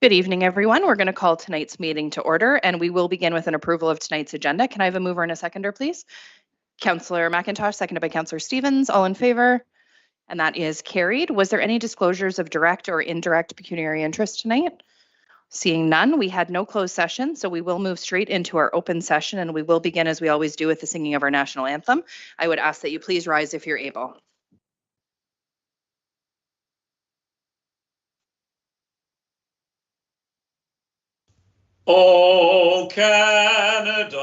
Good evening, everyone. We're going to call tonight's meeting to order, and we will begin with an approval of tonight's agenda. Can I have a mover and a seconder, please? Councillor McIntosh, seconded by Councillor Stevens. All in favor? And that is carried. Was there any disclosures of direct or indirect pecuniary interest tonight? Seeing none, we had no closed session, so we will move straight into our open session, and we will begin, as we always do, with the singing of our national anthem. I would ask that you please rise if you're able. O Canada,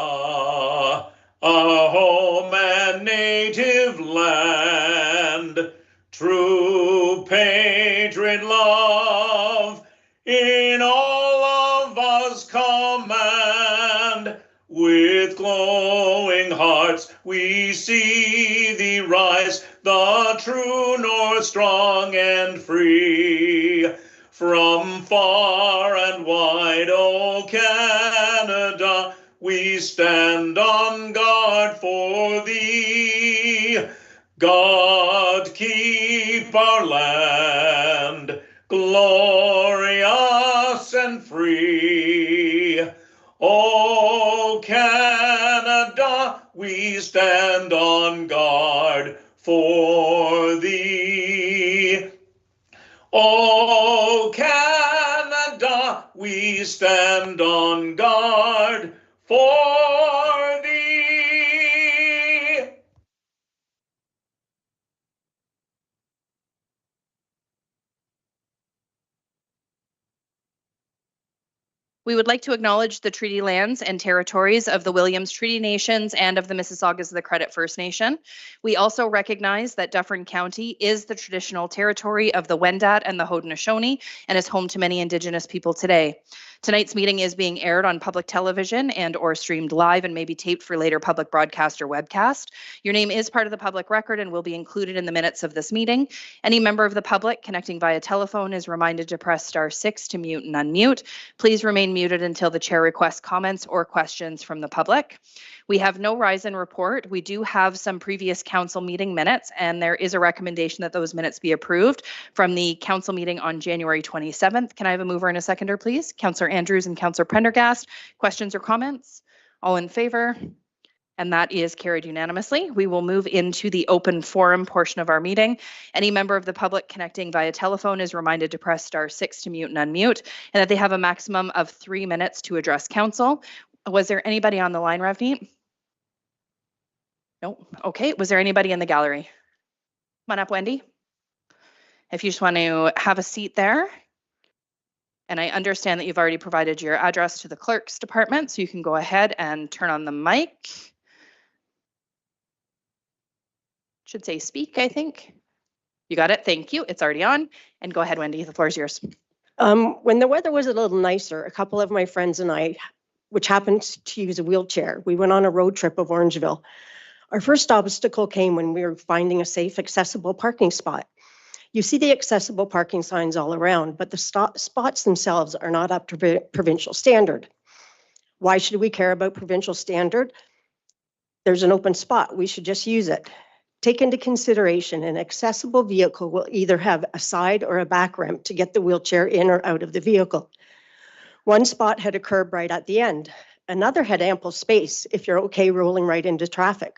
our home and native land, true patriot love in all of us command. With glowing hearts we see thee rise, the true north, strong and free. From far and wide, O Canada, we stand on guard for thee. God keep our land glorious and free. O Canada, we stand on guard for thee. O Canada, we stand on guard for thee. We would like to acknowledge the treaty lands and territories of the Williams Treaty Nations and of the Mississaugas of the Credit First Nation. We also recognize that Dufferin County is the traditional territory of the Wendat and the Haudenosaunee and is home to many Indigenous people today. Tonight's meeting is being aired on public television and or streamed live and may be taped for later public broadcast or webcast. Your name is part of the public record and will be included in the minutes of this meeting. Any member of the public connecting via telephone is reminded to press *6 to mute and unmute. Please remain muted until the chair requests comments or questions from the public. We have no rise in report. We do have some previous council meeting minutes, and there is a recommendation that those minutes be approved from the council meeting on January 27th. Can I have a mover and a seconder, please? Councillor Andrews and Councillor Prendergast. Questions or comments? All in favor? And that is carried unanimously. We will move into the open forum portion of our meeting. Any member of the public connecting via telephone is reminded to press *6 to mute and unmute, and that they have a maximum of 3 minutes to address council. Was there anybody on the line, Ravneet? No. Okay. Was there anybody in the gallery? Come on up, Wendy. If you just want to have a seat there. And I understand that you've already provided your address to the clerk's department, so you can go ahead and turn on the mic. Should say speak, I think. You got it. Thank you. It's already on. And go ahead, Wendy. The floor is yours. When the weather was a little nicer, a couple of my friends and I, which happened to use a wheelchair, we went on a road trip of Orangeville. Our first obstacle came when we were finding a safe, accessible parking spot. You see the accessible parking signs all around, but the spots themselves are not up to provincial standard. Why should we care about provincial standard? There's an open spot. We should just use it. Take into consideration an accessible vehicle will either have a side or a back ramp to get the wheelchair in or out of the vehicle. One spot had a curb right at the end. Another had ample space if you're okay rolling right into traffic.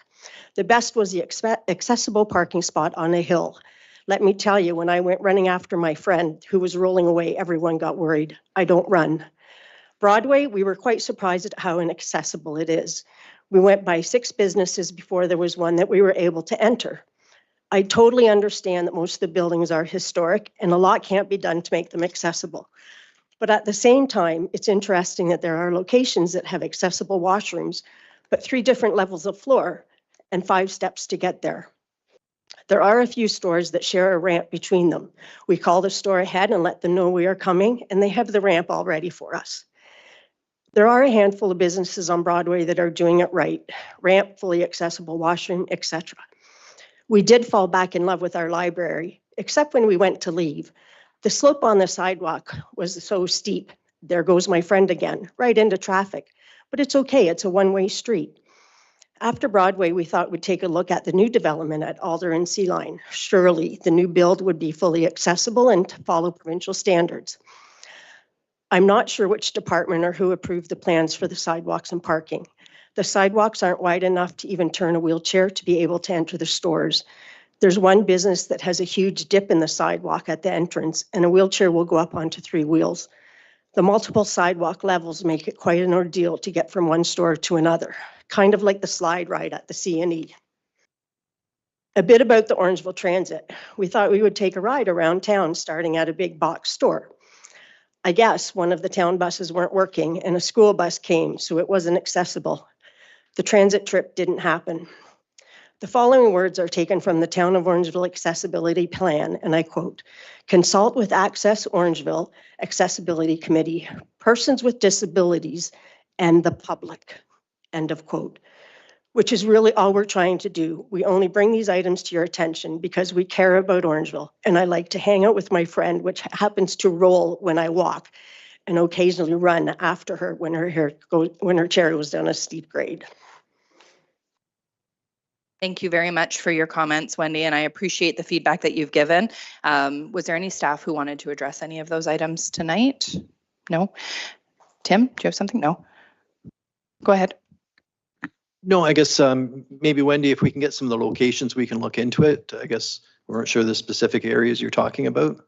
The best was the accessible parking spot on a hill. Let me tell you, when I went running after my friend who was rolling away, everyone got worried. I don't run. Broadway, we were quite surprised at how inaccessible it is. We went by 6 businesses before there was one that we were able to enter. I totally understand that most of the buildings are historic and a lot can't be done to make them accessible. But at the same time, it's interesting that there are locations that have accessible washrooms, but 3 different levels of floor and 5 steps to get there. There are a few stores that share a ramp between them. We call the store ahead and let them know we are coming, and they have the ramp all ready for us. There are a handful of businesses on Broadway that are doing it right. Ramp, fully accessible washroom, etc. We did fall back in love with our library, except when we went to leave. The slope on the sidewalk was so steep. There goes my friend again, right into traffic. But it's okay, it's a one-way street. After Broadway, we thought we'd take a look at the new development at Alder and Sea Line. Surely the new build would be fully accessible and to follow provincial standards. I'm not sure which department or who approved the plans for the sidewalks and parking. The sidewalks aren't wide enough to even turn a wheelchair to be able to enter the stores. There's one business that has a huge dip in the sidewalk at the entrance, and a wheelchair will go up onto 3 wheels. The multiple sidewalk levels make it quite an ordeal to get from one store to another, kind of like the slide ride at the CNE. A bit about the Orangeville Transit. We thought we would take a ride around town, starting at a big box store. I guess one of the town buses weren't working and a school bus came, so it wasn't accessible. The transit trip didn't happen. The following words are taken from the Town of Orangeville Accessibility Plan, and I quote, "Consult with Access Orangeville Accessibility Committee, persons with disabilities, and the public," end of quote, which is really all we're trying to do. We only bring these items to your attention because we care about Orangeville, and I like to hang out with my friend, which happens to roll when I walk, and occasionally run after her when her chair goes down a steep grade. Thank you very much for your comments, Wendy, and I appreciate the feedback that you've given. Was there any staff who wanted to address any of those items tonight? No? Tim, do you have something? No? Go ahead. No, I guess maybe Wendy, if we can get some of the locations, we can look into it. I guess we weren't sure the specific areas you're talking about.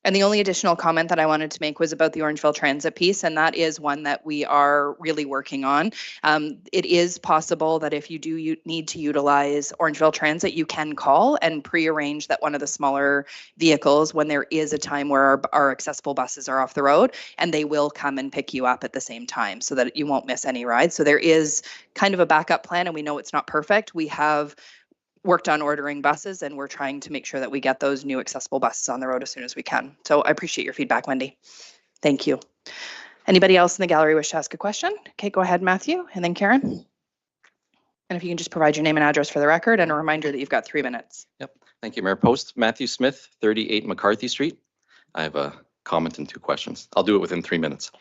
And the only additional comment that I wanted to make was about the Orangeville Transit piece, and that is one that we are really working on. It is possible that if you do need to utilize Orangeville Transit, you can call and pre-arrange that one of the smaller vehicles, when there is a time where our accessible buses are off the road, and they will come and pick you up at the same time so that you won't miss any rides. So there is kind of a backup plan, and we know it's not perfect. We have worked on ordering buses, and we're trying to make sure that we get those new accessible buses on the road as soon as we can. So I appreciate your feedback, Wendy. Thank you. Anybody else in the gallery wish to ask a question? Okay, go ahead, Matthew, and then Karen. And if you can just provide your name and address for the record, and a reminder that you've got 3 minutes. Yep. Thank you, Mayor Post. Matthew Smith, 38 McCarthy Street. I have a comment and 2 questions. I'll do it within 3 minutes.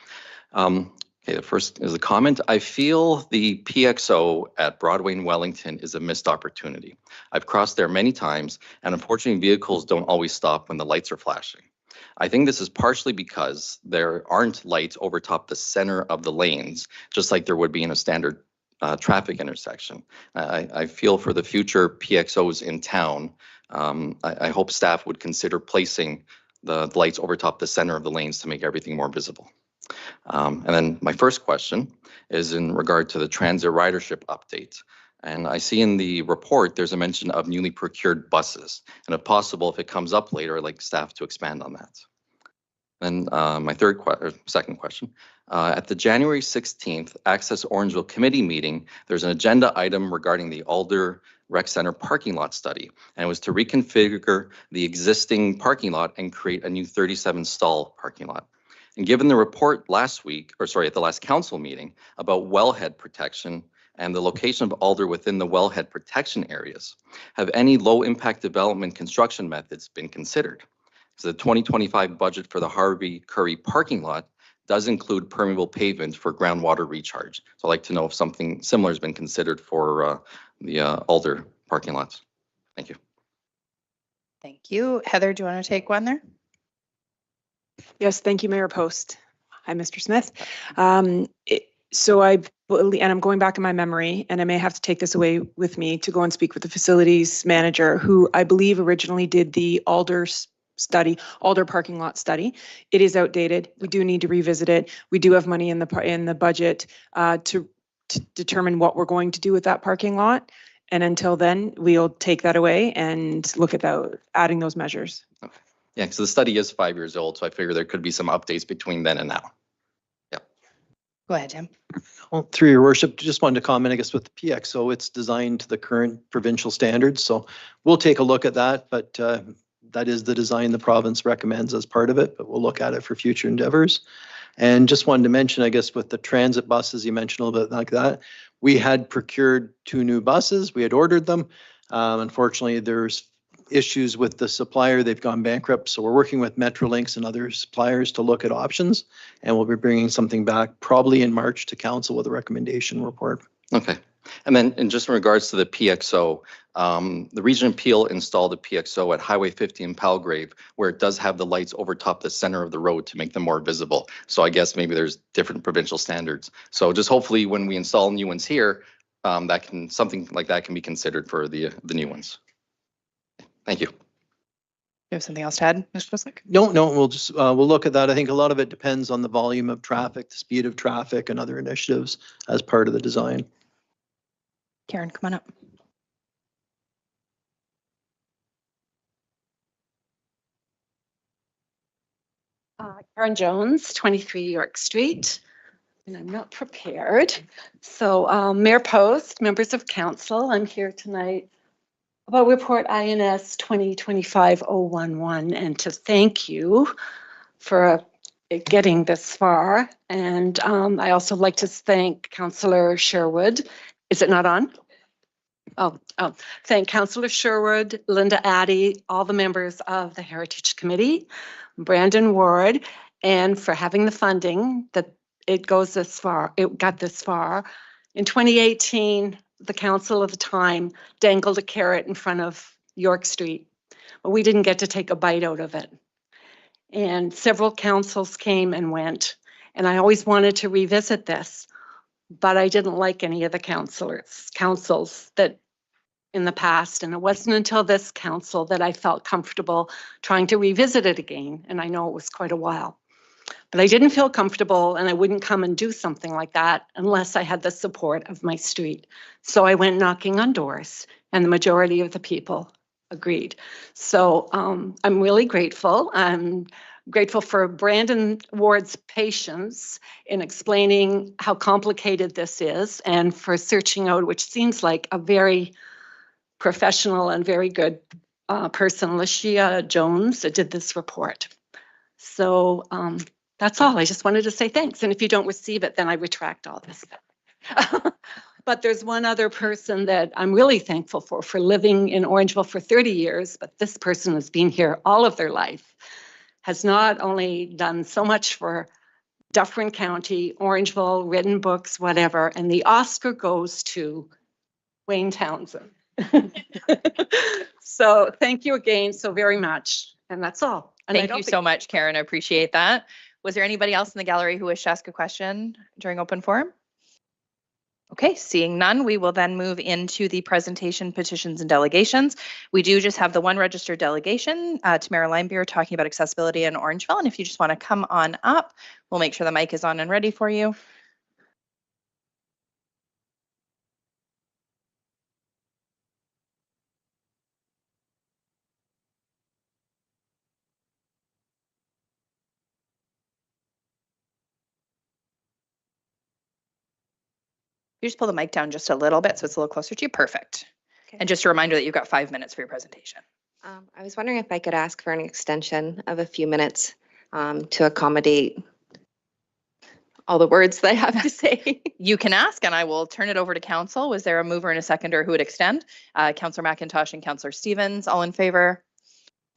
Okay, the first is a comment. I feel the PXO at Broadway and Wellington is a missed opportunity. I've crossed there many times, and unfortunately vehicles don't always stop when the lights are flashing. I think this is partially because there aren't lights over top the center of the lanes, just like there would be in a standard traffic intersection. I feel for the future PXOs in town, I hope staff would consider placing the lights over top the center of the lanes to make everything more visible. And then my first question is in regard to the transit ridership update. And I see in the report, there's a mention of newly procured buses. And if possible, if it comes up later, I'd like staff to expand on that. Then my second question. At the January 16th Access Orangeville Committee meeting, there's an agenda item regarding the Alder Rec Center parking lot study. And it was to reconfigure the existing parking lot and create a new 37 stall parking lot. And given the report last week, or sorry, at the last council meeting about wellhead protection and the location of Alder within the wellhead protection areas, have any low impact development construction methods been considered? So the 2025 budget for the Harvey Curry parking lot does include permeable pavement for groundwater recharge. So I'd like to know if something similar has been considered for the Alder parking lots. Thank you. Thank you. Heather, do you want to take one there? Yes, thank you, Mayor Post. Hi, Mr. Smith. I'm going back in my memory, and I may have to take this away with me to go and speak with the facilities manager, who I believe originally did the Alder parking lot study. It is outdated. We do need to revisit it. We do have money in the budget to determine what we're going to do with that parking lot. And until then, we'll take that away and look at adding those measures. Okay. Yeah, so the study is 5 years old, so I figure there could be some updates between then and now. Yeah. Go ahead, Tim. Well, through your worship, just wanted to comment, I guess, with the PXO, it's designed to the current provincial standards. So we'll take a look at that, but that is the design the province recommends as part of it, but we'll look at it for future endeavors. And just wanted to mention, I guess, with the transit buses, you mentioned a little bit like that. We had procured 2 new buses. We had ordered them. Unfortunately, there's issues with the supplier. They've gone bankrupt. So we're working with Metrolinx and other suppliers to look at options. And we'll be bringing something back probably in March to council with a recommendation report. Okay, And then in just in regards to the PXO, the Region of Peel installed a PXO at Highway 50 in Palgrave, where it does have the lights over top the center of the road to make them more visible. So I guess maybe there's different provincial standards. So just hopefully when we install new ones here, something like that can be considered for the new ones. Thank you. You have something else to add, Mr. Busick? No, we'll look at that. I think a lot of it depends on the volume of traffic, the speed of traffic, and other initiatives as part of the design. Karen, come on up. Karen Jones, 23 York Street, and I'm not prepared. So Mayor Post, members of council, I'm here tonight about report INS 2025-011 and to thank you for getting this far. And I also like to thank Councillor Sherwood. Is it not on? Oh, thank Councillor Sherwood, Linda Addy, all the members of the Heritage Committee, Brandon Ward, and for having the funding that it goes this far, it got this far. In 2018, the council of the time dangled a carrot in front of York Street, but we didn't get to take a bite out of it. And several councils came and went, and I always wanted to revisit this, but I didn't like any of the councils that in the past, and it wasn't until this council that I felt comfortable trying to revisit it again, and I know it was quite a while. But I didn't feel comfortable, and I wouldn't come and do something like that unless I had the support of my street. So I went knocking on doors, and the majority of the people agreed. So I'm really grateful. I'm grateful for Brandon Ward's patience in explaining how complicated this is and for searching out, which seems like a very professional and very good person, Lashia Jones, that did this report. So that's all. I just wanted to say thanks. And if you don't receive it, then I retract all this. But there's one other person that I'm really thankful for living in Orangeville for 30 years, but this person has been here all of their life, has not only done so much for Dufferin County, Orangeville, written books, whatever, and the Oscar goes to Wayne Townsend. So thank you again so very much. And that's all. And Thank you so much, Karen. I appreciate that. Was there anybody else in the gallery who wished to ask a question during open forum? Okay, seeing none, we will then move into the presentation, petitions, and delegations. We do just have the one registered delegation, Tamara Linebeer, talking about accessibility in Orangeville. And if you just want to come on up, we'll make sure the mic is on and ready for you. You just pull the mic down just a little bit so it's a little closer to you. Perfect. Okay. And just a reminder that you've got 5 minutes for your presentation. I was wondering if I could ask for an extension of a few minutes to accommodate all the words that I have to say. You can ask, and I will turn it over to council. Was there a mover and a seconder who would extend? Councillor McIntosh and Councillor Stevens, all in favor?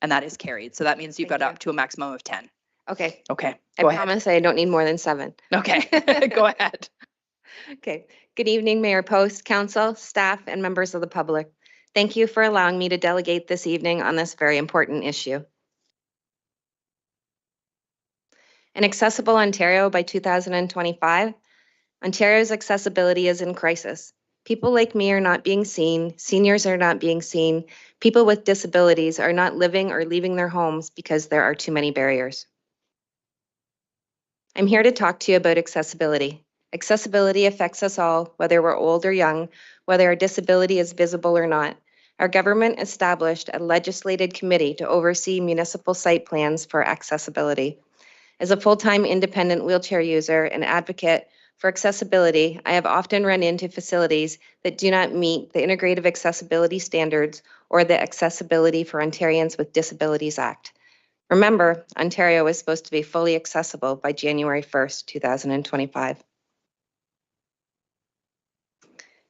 And that is carried. So that means you've Thank got you. up to a maximum of 10. Okay, Okay, I go ahead. promise I don't need more than 7. Okay, go ahead. Okay. Good evening, Mayor Post, council, staff, and members of the public. Thank you for allowing me to delegate this evening on this very important issue. In Accessible Ontario by 2025, Ontario's accessibility is in crisis. People like me are not being seen, seniors are not being seen, people with disabilities are not living or leaving their homes because there are too many barriers. I'm here to talk to you about accessibility. Accessibility affects us all, whether we're old or young, whether our disability is visible or not. Our government established a legislated committee to oversee municipal site plans for accessibility. As a full-time independent wheelchair user and advocate for accessibility, I have often run into facilities that do not meet the Integrative Accessibility Standards or the Accessibility for Ontarians with Disabilities Act. Remember, Ontario is supposed to be fully accessible by January 1st, 2025.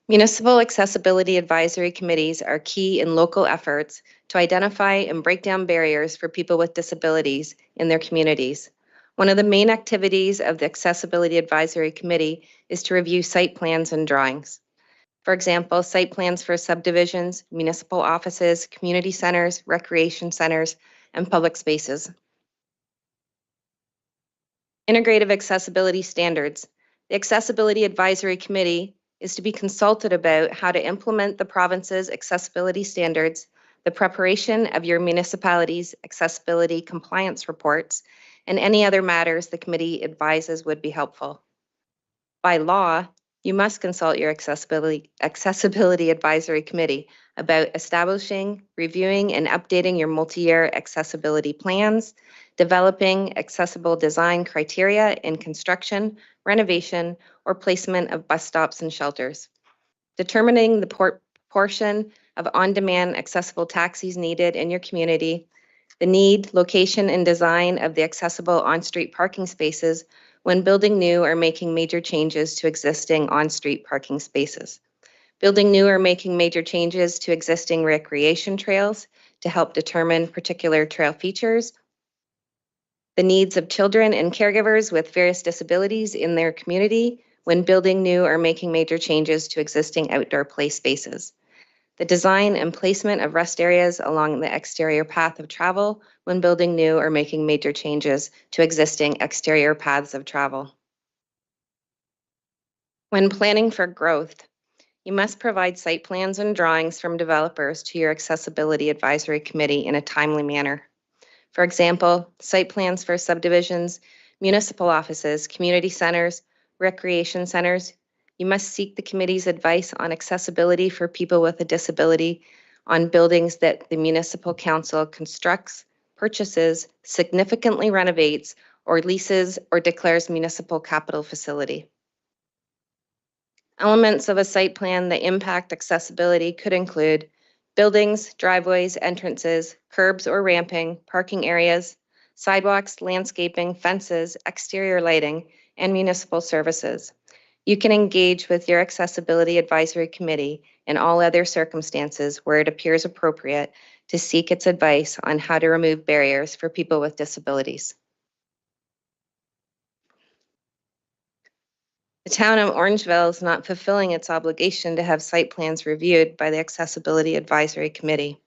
Municipal accessibility advisory committees are key in local efforts to identify and break down barriers for people with disabilities in their communities. One of the main activities of the Accessibility Advisory Committee is to review site plans and drawings. For example, site plans for subdivisions, municipal offices, community centers, recreation centers, and public spaces. Integrative accessibility standards. The Accessibility Advisory Committee is to be consulted about how to implement the province's accessibility standards, the preparation of your municipality's accessibility compliance reports, and any other matters the committee advises would be helpful. By law, you must consult your Accessibility Advisory Committee about establishing, reviewing, and updating your multi-year accessibility plans, developing accessible design criteria in construction, renovation, or placement of bus stops and shelters, determining the portion of on-demand accessible taxis needed in your community, the need, location, and design of the accessible on-street parking spaces when building new or making major changes to existing on-street parking spaces, building new or making major changes to existing recreation trails to help determine particular trail features, the needs of children and caregivers with various disabilities in their community when building new or making major changes to existing outdoor play spaces, the design and placement of rest areas along the exterior path of travel when building new or making major changes to existing exterior paths of travel. When planning for growth, you must provide site plans and drawings from developers to your Accessibility Advisory Committee in a timely manner. For example, site plans for subdivisions, municipal offices, community centers, recreation centers. You must seek the committee's advice on accessibility for people with a disability on buildings that the municipal council constructs, purchases, significantly renovates, or leases or declares municipal capital facility. Elements of a site plan that impact accessibility could include buildings, driveways, entrances, curbs or ramping, parking areas, sidewalks, landscaping, fences, exterior lighting, and municipal services. You can engage with your Accessibility Advisory Committee in all other circumstances where it appears appropriate to seek its advice on how to remove barriers for people with disabilities. The town of Orangeville is not fulfilling its obligation to have site plans reviewed by the Accessibility Advisory Committee.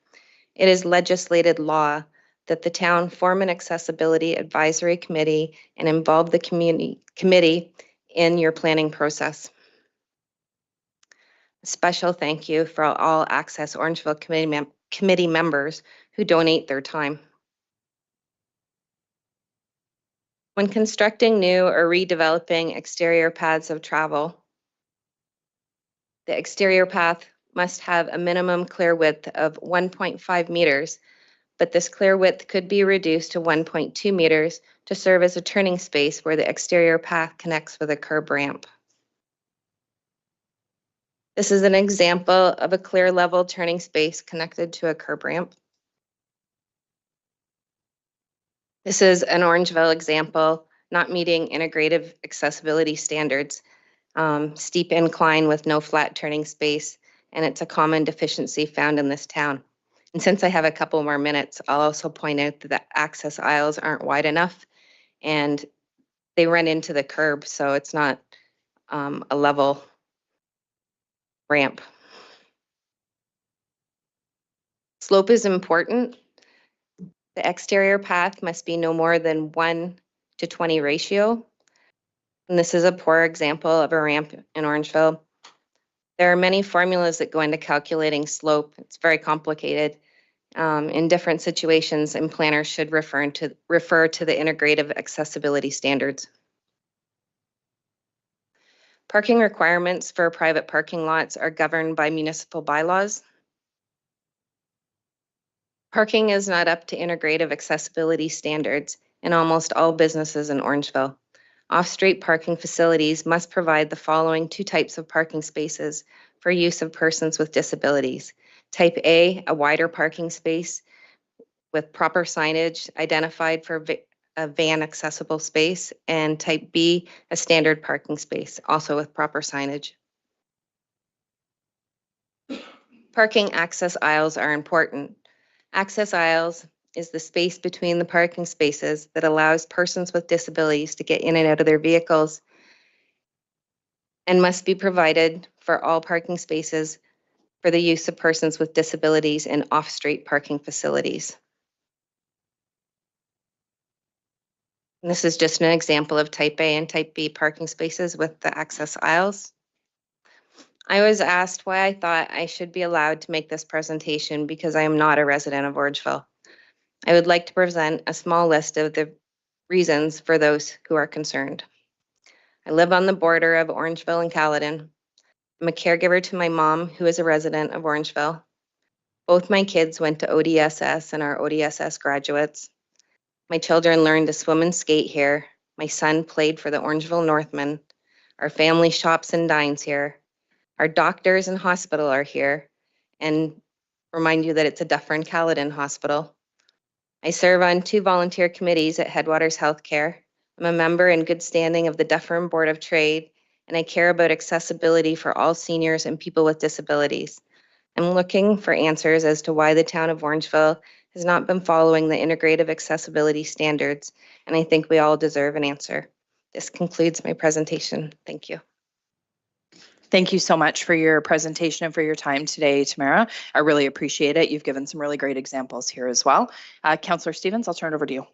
It is legislated law that the town form an Accessibility Advisory Committee and involve the committee in your planning process. A special thank you for all Access Orangeville committee members who donate their time. When constructing new or redeveloping exterior paths of travel, the exterior path must have a minimum clear width of 1.5 meters, but this clear width could be reduced to 1.2 meters to serve as a turning space where the exterior path connects with a curb ramp. This is an example of a clear level turning space connected to a curb ramp. This is an Orangeville example, not meeting integrative accessibility standards, steep incline with no flat turning space, and it's a common deficiency found in this town. And since I have a couple more minutes, I'll also point out that the access aisles aren't wide enough and they run into the curb, so it's not a level ramp. Slope is important. The exterior path must be no more than 1:20 ratio. And this is a poor example of a ramp in Orangeville. There are many formulas that go into calculating slope. It's very complicated. In different situations, and planners should refer to the integrative accessibility standards. Parking requirements for private parking lots are governed by municipal bylaws. Parking is not up to integrative accessibility standards in almost all businesses in Orangeville. Off-street parking facilities must provide the following two types of parking spaces for use of persons with disabilities. Type A, a wider parking space with proper signage identified for a van accessible space, and type B, a standard parking space, also with proper signage. Parking access aisles are important. Access aisles is the space between the parking spaces that allows persons with disabilities to get in and out of their vehicles and must be provided for all parking spaces for the use of persons with disabilities in off-street parking facilities. And this is just an example of type A and type B parking spaces with the access aisles. I was asked why I thought I should be allowed to make this presentation because I am not a resident of Orangeville. I would like to present a small list of the reasons for those who are concerned. I live on the border of Orangeville and Caledon. I'm a caregiver to my mom, who is a resident of Orangeville. Both my kids went to ODSS and are ODSS graduates. My children learned to swim and skate here. My son played for the Orangeville Northmen. Our family shops and dines here. Our doctors and hospital are here. And remind you that it's a Dufferin Caledon hospital. I serve on 2 volunteer committees at Headwaters Healthcare. I'm a member in good standing of the Dufferin Board of Trade, and I care about accessibility for all seniors and people with disabilities. I'm looking for answers as to why the town of Orangeville has not been following the integrative accessibility standards, and I think we all deserve an answer. This concludes my presentation. Thank you. Thank you so much for your presentation and for your time today, Tamara. I really appreciate it. You've given some really great examples here as well. Councillor Stevens, I'll turn it over to you.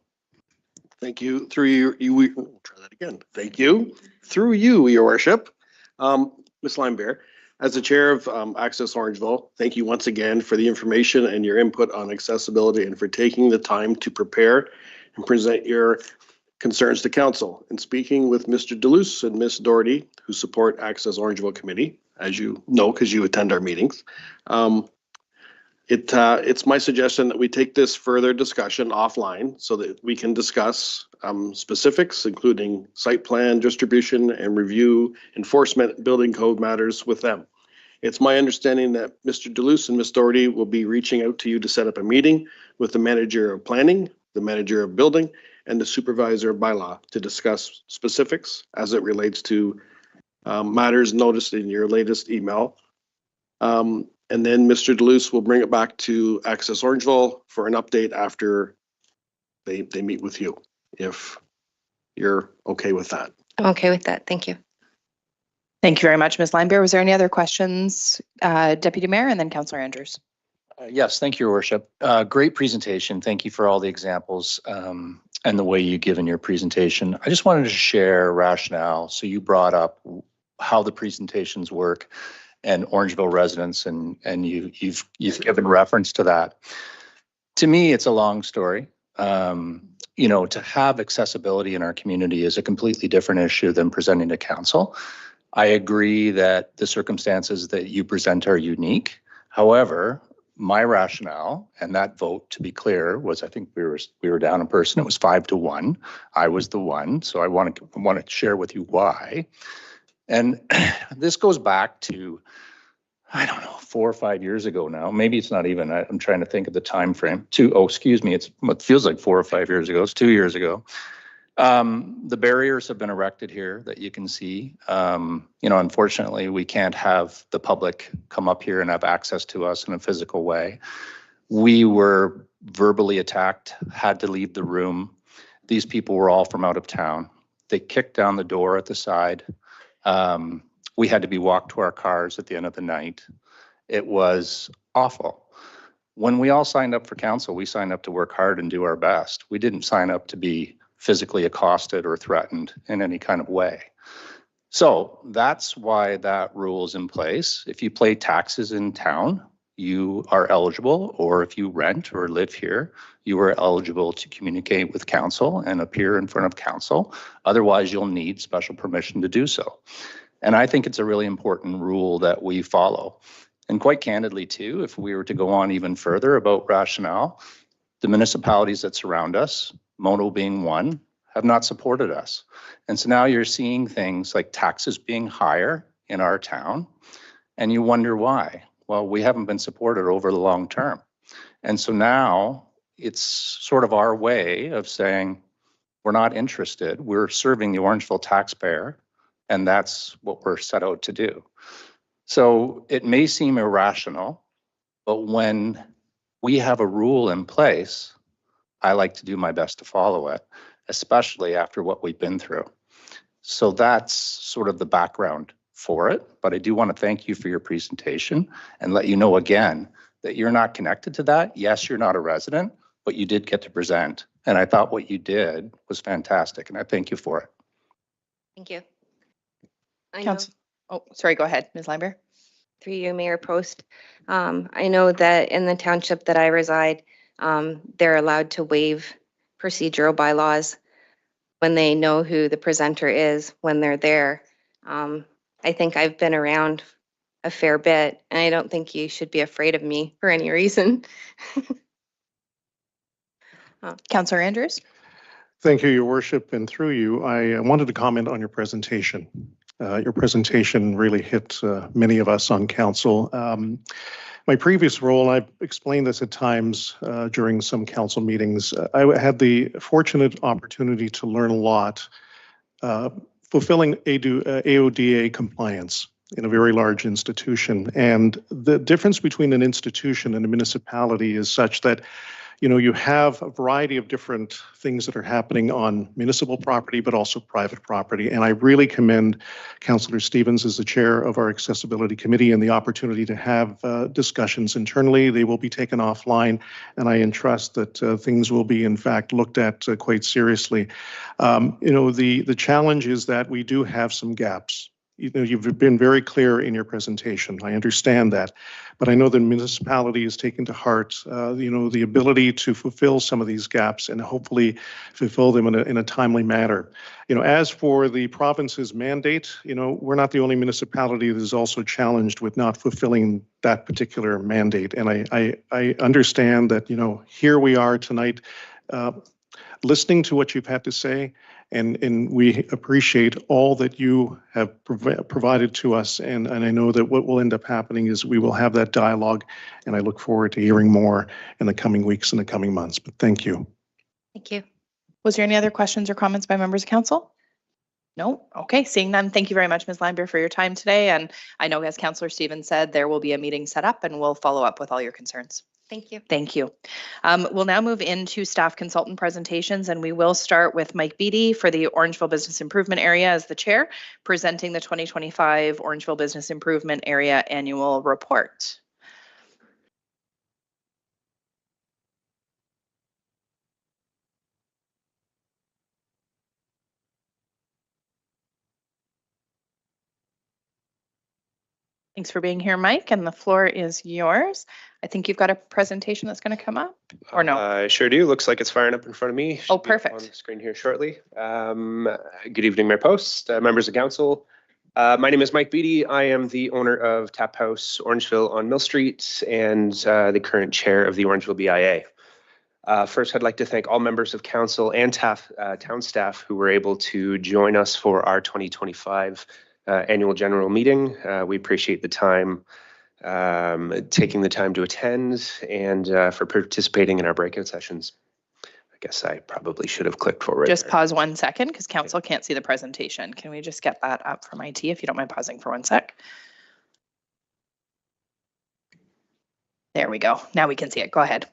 Thank you. Through you, we'll try that again. Thank you. Through you, Your Worship. Ms. Linebear, as the chair of Access Orangeville, thank you once again for the information and your input on accessibility and for taking the time to prepare and present your concerns to council. And speaking with Mr. Deluce and Ms. Doherty, who support Access Orangeville Committee, as you know, because you attend our meetings, it's my suggestion that we take this further discussion offline so that we can discuss specifics, including site plan, distribution, and review, enforcement, building code matters with them. It's my understanding that Mr. Deluce and Ms. Doherty will be reaching out to you to set up a meeting with the manager of planning, the manager of building, and the supervisor of bylaw to discuss specifics as it relates to matters noticed in your latest email. And then Mr. Deluce will bring it back to Access Orangeville for an update after they meet with you, if you're okay with that. I'm okay with that. Thank you. Thank you very much, Ms. Linebear. Was there any other questions, Deputy Mayor, and then Councillor Andrews? Yes, thank you, Your Worship. Great presentation. Thank you for all the examples and the way you given your presentation. I just wanted to share rationale. So you brought up how the presentations work and Orangeville residents, and you've given reference to that. To me, it's a long story. You know, to have accessibility in our community is a completely different issue than presenting to council. I agree that the circumstances that you present are unique. However, my rationale, and that vote, to be clear, was I think we were down in person. It was 5-1. I was the one, so I want to share with you why. And this goes back to, I don't know, 4 or 5 years ago now. Maybe it's not even. I'm trying to think of the time frame. It feels like 4 or 5 years ago. It's 2 years ago. The barriers have been erected here that you can see. You know, unfortunately, we can't have the public come up here and have access to us in a physical way. We were verbally attacked, had to leave the room. These people were all from out of town. They kicked down the door at the side. We had to be walked to our cars at the end of the night. It was awful. When we all signed up for council, we signed up to work hard and do our best. We didn't sign up to be physically accosted or threatened in any kind of way. So that's why that rule is in place. If you pay taxes in town, you are eligible, or if you rent or live here, you are eligible to communicate with council and appear in front of council. Otherwise, you'll need special permission to do so. And I think it's a really important rule that we follow. And quite candidly too, if we were to go on even further about rationale, the municipalities that surround us, Mono being one, have not supported us. And so now you're seeing things like taxes being higher in our town, and you wonder why. Well, we haven't been supported over the long term. And so now it's sort of our way of saying, we're not interested. We're serving the Orangeville taxpayer, and that's what we're set out to do. So it may seem irrational, but when we have a rule in place, I like to do my best to follow it, especially after what we've been through. So that's sort of the background for it, but I do want to thank you for your presentation and let you know again that you're not connected to that. Yes, you're not a resident, but you did get to present. And I thought what you did was fantastic, and I thank you for it. Thank you. I know, Council. Oh, sorry, go ahead, Ms. Limebear. through you, Mayor Post. I know that in the township that I reside, they're allowed to waive procedural bylaws when they know who the presenter is when they're there. I think I've been around a fair bit, and I don't think you should be afraid of me for any reason. Councillor Andrews. Thank you, Your Worship, and through you, I wanted to comment on your presentation. Your presentation really hit many of us on council. My previous role, I've explained this at times during some council meetings, I had the fortunate opportunity to learn a lot fulfilling AODA compliance in a very large institution. And the difference between an institution and a municipality is such that you have a variety of different things that are happening on municipal property, but also private property. And I really commend Councillor Stevens as the chair of our accessibility committee and the opportunity to have discussions internally. They will be taken offline, and I entrust that things will be, in fact, looked at quite seriously. The challenge is that we do have some gaps. You've been very clear in your presentation. I understand that, but I know the municipality has taken to heart, the ability to fulfill some of these gaps and hopefully fulfill them in a timely manner. As for the province's mandate, we're not the only municipality that is also challenged with not fulfilling that particular mandate. And I understand that, here we are tonight, listening to what you've had to say. And we appreciate all that you have provided to us. And I know that what will end up happening is we will have that dialogue, and I look forward to hearing more in the coming weeks and the coming months. But thank you. Thank you. Was there any other questions or comments by members of council? No? Okay, seeing none. Thank you very much, Ms. Limebear, for your time today. And I know, as Councillor Stevens said, there will be a meeting set up and we'll follow up with all your concerns. Thank you. Thank you. We'll now move into staff consultant presentations, and we will start with Mike Beattie for the Orangeville Business Improvement Area as the chair, presenting the 2025 Orangeville Business Improvement Area Annual Report. Thanks for being here, Mike, and the floor is yours. I think you've got a presentation that's going to come up, or no? I sure do. Looks like it's firing up in front of me. Oh, Should be up perfect. on the screen here shortly. Good evening, Mayor Post, members of council. My name is Mike Beattie. I am the owner of Tap House Orangeville on Mill Street and the current chair of the Orangeville BIA. First, I'd like to thank all members of council and town staff who were able to join us for our 2025 annual general meeting. We appreciate the time, taking the time to attend and for participating in our breakout sessions. I guess I probably should have clicked forward. Just pause 1 second because council can't see the presentation. Can we just get that up from IT if you don't mind pausing for 1 sec? There we go. Now we can see it. Go ahead.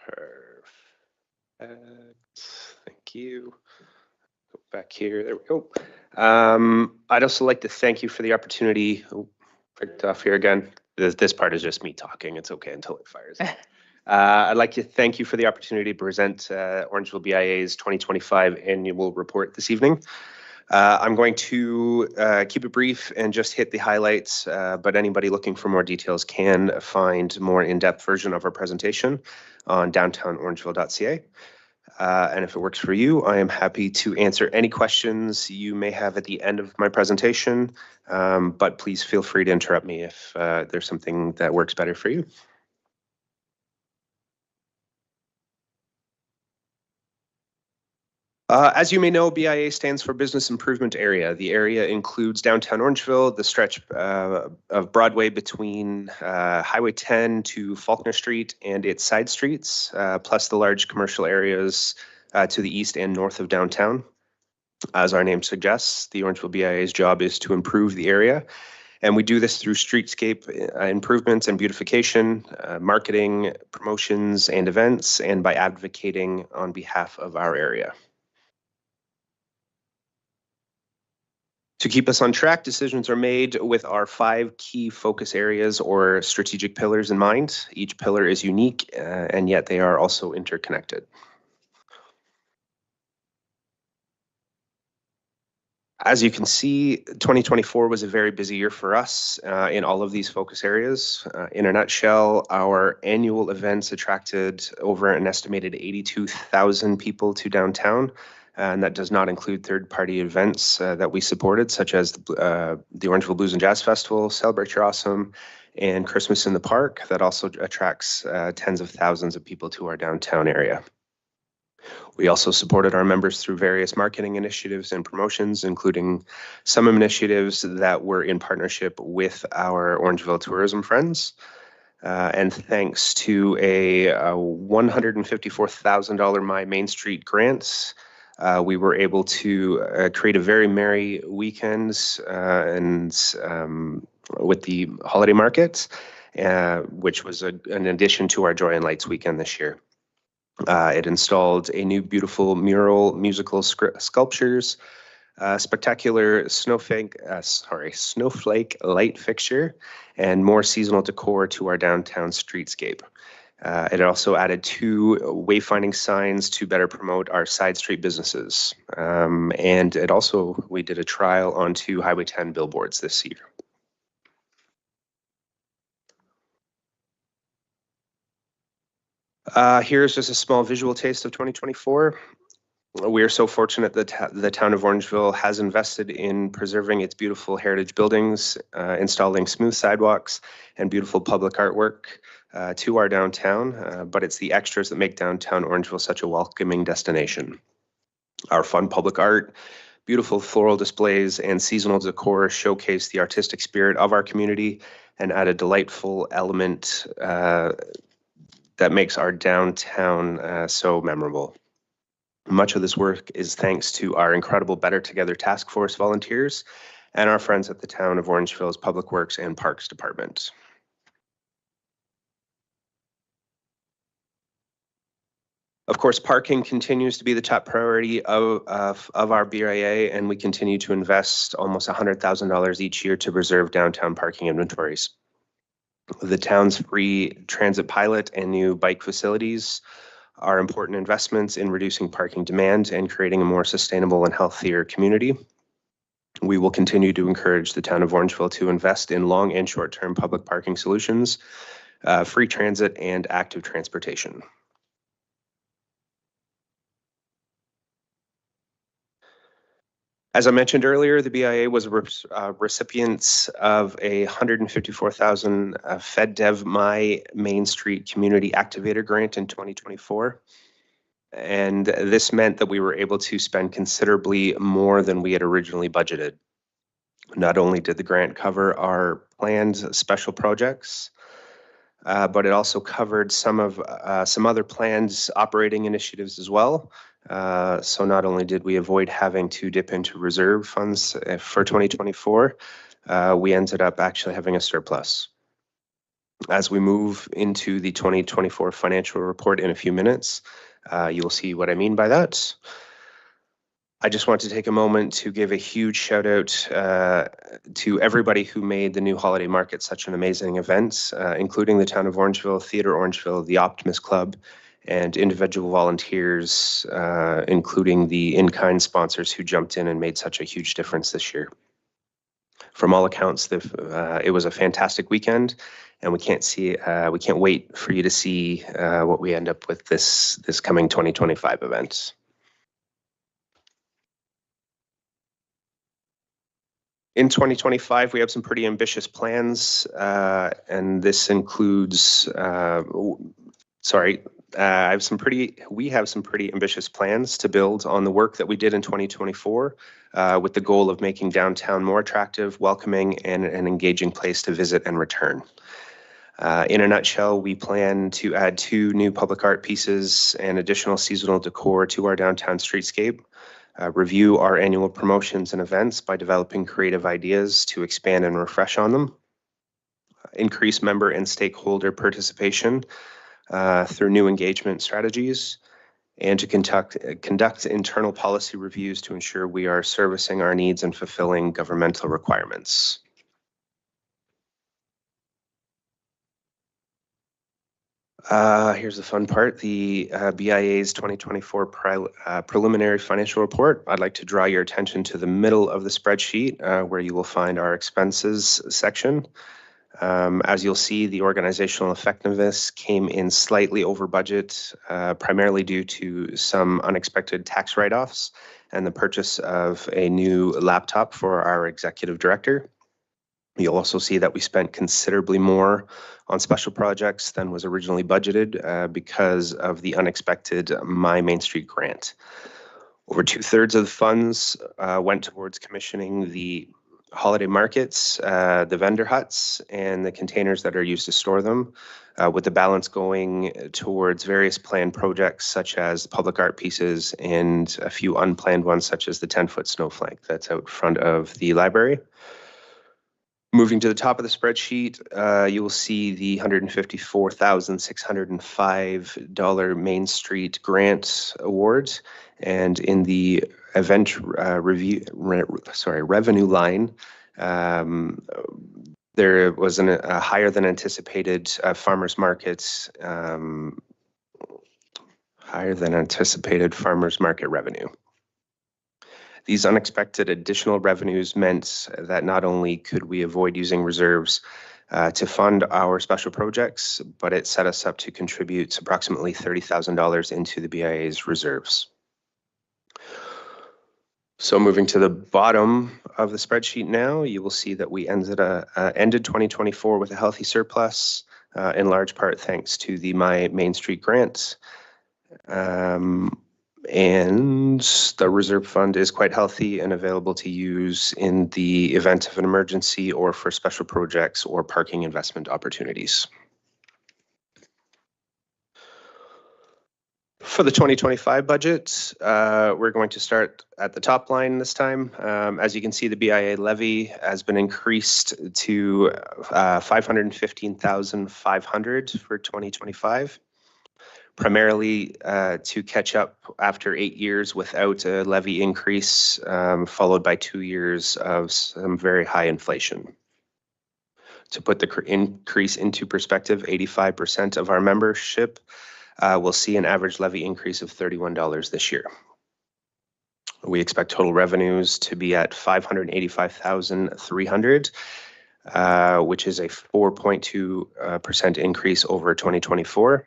Perfect. Thank you. Go back here. There we go. I'd also like to thank you for the opportunity. Oh, pricked off here again. This part is just me talking. It's okay until it fires. I'd like to thank you for the opportunity to present Orangeville BIA's 2025 annual report this evening. I'm going to keep it brief and just hit the highlights, but anybody looking for more details can find more in-depth version of our presentation on downtownorangeville.ca. And if it works for you, I am happy to answer any questions you may have at the end of my presentation, but please feel free to interrupt me if there's something that works better for you. As you may know, BIA stands for Business Improvement Area. The area includes downtown Orangeville, the stretch of Broadway between Highway 10 to Faulkner Street and its side streets, plus the large commercial areas to the east and north of downtown. As our name suggests, the Orangeville BIA's job is to improve the area, and we do this through streetscape improvements and beautification, marketing, promotions, and events, and by advocating on behalf of our area. To keep us on track, decisions are made with our 5 key focus areas or strategic pillars in mind. Each pillar is unique, and yet they are also interconnected. As you can see, 2024 was a very busy year for us in all of these focus areas. In a nutshell, our annual events attracted over an estimated 82,000 people to downtown, and that does not include third-party events that we supported, such as the Orangeville Blues and Jazz Festival, Celebrate Your Awesome, and Christmas in the Park. That also attracts tens of thousands of people to our downtown area. We also supported our members through various marketing initiatives and promotions, including some initiatives that were in partnership with our Orangeville tourism friends. And thanks to a $154,000 My Main Street grant, we were able to create a very merry weekend with the holiday market, which was an addition to our Joy and Lights weekend this year. It installed a new beautiful mural musical sculptures, spectacular snowflake light fixture, and more seasonal decor to our downtown streetscape. It also added 2 wayfinding signs to better promote our side street businesses. And we did a trial on 2 Highway 10 billboards this year. Here's just a small visual taste of 2024. We are so fortunate that the town of Orangeville has invested in preserving its beautiful heritage buildings, installing smooth sidewalks and beautiful public artwork to our downtown, but it's the extras that make downtown Orangeville such a welcoming destination. Our fun public art, beautiful floral displays, and seasonal decor showcase the artistic spirit of our community and add a delightful element that makes our downtown so memorable. Much of this work is thanks to our incredible Better Together Task Force volunteers and our friends at the town of Orangeville's Public Works and Parks Department. Of course, parking continues to be the top priority of our BIA, and we continue to invest almost $100,000 each year to preserve downtown parking inventories. The town's free transit pilot and new bike facilities are important investments in reducing parking demand and creating a more sustainable and healthier community. We will continue to encourage the town of Orangeville to invest in long and short-term public parking solutions, free transit, and active transportation. As I mentioned earlier, the BIA was a recipient of a $154,000 FedDev My Main Street Community Activator Grant in 2024. And this meant that we were able to spend considerably more than we had originally budgeted. Not only did the grant cover our planned special projects, but it also covered some other planned operating initiatives as well. So not only did we avoid having to dip into reserve funds for 2024, we ended up actually having a surplus. As we move into the 2024 financial report in a few minutes, you will see what I mean by that. I just want to take a moment to give a huge shout out to everybody who made the new holiday market such an amazing event, including the town of Orangeville, Theatre Orangeville, the Optimist Club, and individual volunteers, including the in-kind sponsors who jumped in and made such a huge difference this year. From all accounts, it was a fantastic weekend, and we can't wait for you to see what we end up with this coming 2025 event. In 2025, we have some pretty ambitious plans, and this includes, we have some pretty ambitious plans to build on the work that we did in 2024 with the goal of making downtown more attractive, welcoming, and an engaging place to visit and return. In a nutshell, we plan to add 2 new public art pieces and additional seasonal decor to our downtown streetscape, review our annual promotions and events by developing creative ideas to expand and refresh on them, increase member and stakeholder participation through new engagement strategies, and to conduct internal policy reviews to ensure we are servicing our needs and fulfilling governmental requirements. Here's the fun part, the BIA's 2024 preliminary financial report. I'd like to draw your attention to the middle of the spreadsheet where you will find our expenses section. As you'll see, the organizational effectiveness came in slightly over budget, primarily due to some unexpected tax write-offs and the purchase of a new laptop for our executive director. You'll also see that we spent considerably more on special projects than was originally budgeted because of the unexpected My Main Street grant. Over 2/3 of the funds went towards commissioning the holiday markets, the vendor huts, and the containers that are used to store them, with the balance going towards various planned projects such as public art pieces and a few unplanned ones such as the 10-foot snowflake that's out front of the library. Moving to the top of the spreadsheet, you will see the $154,605 Main Street Grant Award, and in the event revenue line, there was a higher than anticipated farmers market revenue. These unexpected additional revenues meant that not only could we avoid using reserves to fund our special projects, but it set us up to contribute approximately $30,000 into the BIA's reserves. So moving to the bottom of the spreadsheet now, you will see that we ended 2024 with a healthy surplus, in large part thanks to the My Main Street grant. And the reserve fund is quite healthy and available to use in the event of an emergency or for special projects or parking investment opportunities. For the 2025 budget, we're going to start at the top line this time. As you can see, the BIA levy has been increased to $515,500 for 2025. Primarily to catch up after 8 years without a levy increase, followed by 2 years of some very high inflation. To put the increase into perspective, 85% of our membership will see an average levy increase of $31 this year. We expect total revenues to be at $585,300, which is a 4.2% increase over 2024.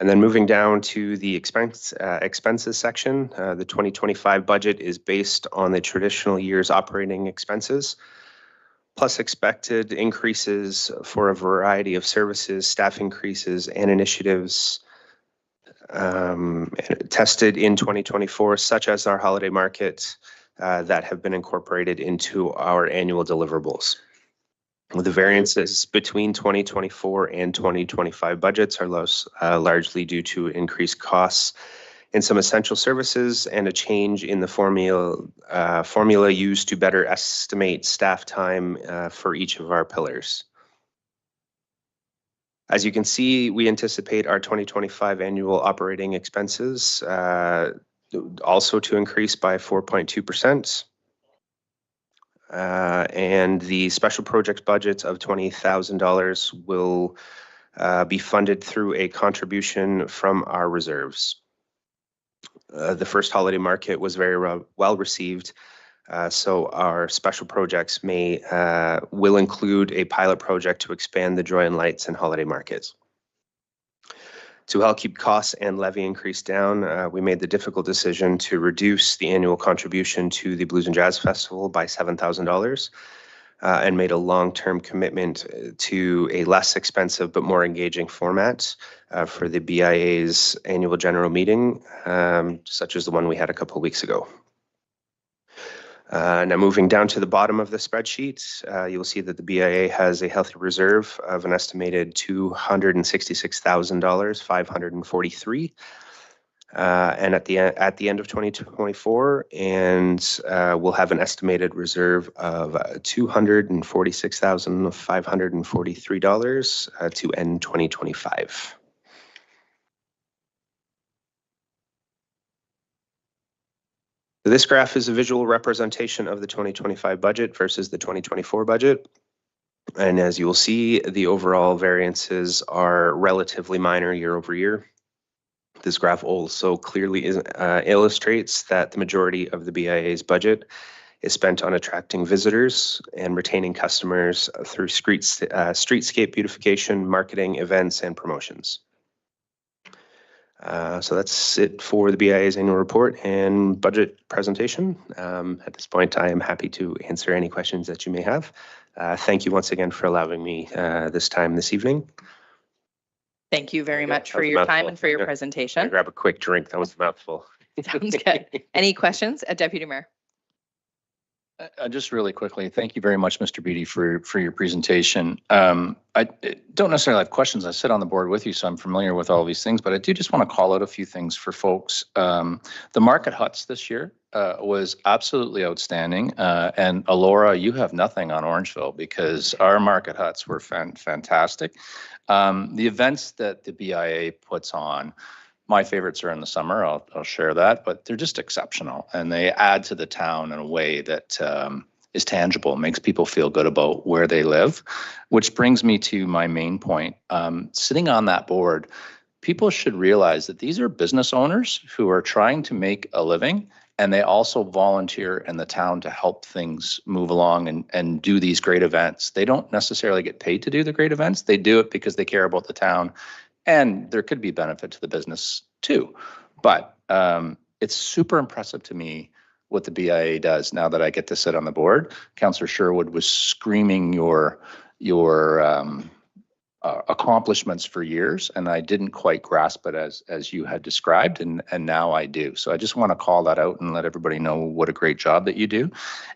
And then moving down to the expenses section, the 2025 budget is based on the traditional year's operating expenses, plus expected increases for a variety of services, staff increases, and initiatives tested in 2024, such as our holiday market that have been incorporated into our annual deliverables. The variances between 2024 and 2025 budgets are largely due to increased costs in some essential services and a change in the formula used to better estimate staff time for each of our pillars. As you can see, we anticipate our 2025 annual operating expenses also to increase by 4.2%. And the special projects budget of $20,000 will be funded through a contribution from our reserves. The first holiday market was very well received, so our special projects will include a pilot project to expand the Joy and Lights and holiday markets. To help keep costs and levy increase down, we made the difficult decision to reduce the annual contribution to the Blues and Jazz Festival by $7,000 and made a long-term commitment to a less expensive but more engaging format for the BIA's annual general meeting, such as the one we had a couple of weeks ago. Now moving down to the bottom of the spreadsheet, you will see that the BIA has a healthy reserve of an estimated $266,543, and at the end of 2024, and we'll have an estimated reserve of $246,543 to end 2025. This graph is a visual representation of the 2025 budget versus the 2024 budget. And as you will see, the overall variances are relatively minor year over year. This graph also clearly illustrates that the majority of the BIA's budget is spent on attracting visitors and retaining customers through streetscape beautification, marketing, events, and promotions. So that's it for the BIA's annual report and budget presentation. At this point, I am happy to answer any questions that you may have. Thank you once again for allowing me this time this evening. Thank you very much That for was a your time mouthful. and for your Yeah. presentation. Grab a quick drink. That was a mouthful. Sounds good. Any questions, Deputy Mayor? Just really quickly, thank you very much, Mr. Beatty, for your presentation. I don't necessarily have questions. I sit on the board with you, so I'm familiar with all these things, but I do just want to call out a few things for folks. The market huts this year was absolutely outstanding. And Alora, you have nothing on Orangeville because our market huts were fantastic. The events that the BIA puts on, my favorites are in the summer, I'll share that, but they're just exceptional and they add to the town in a way that is tangible, makes people feel good about where they live, which brings me to my main point. Sitting on that board, people should realize that these are business owners who are trying to make a living and they also volunteer in the town to help things move along and do these great events. They don't necessarily get paid to do the great events. They do it because they care about the town. And there could be benefit to the business too. But it's super impressive to me what the BIA does now that I get to sit on the board. Councillor Sherwood was screaming your accomplishments for years, and I didn't quite grasp it as you had described, and now I do. So I just want to call that out and let everybody know what a great job that you do.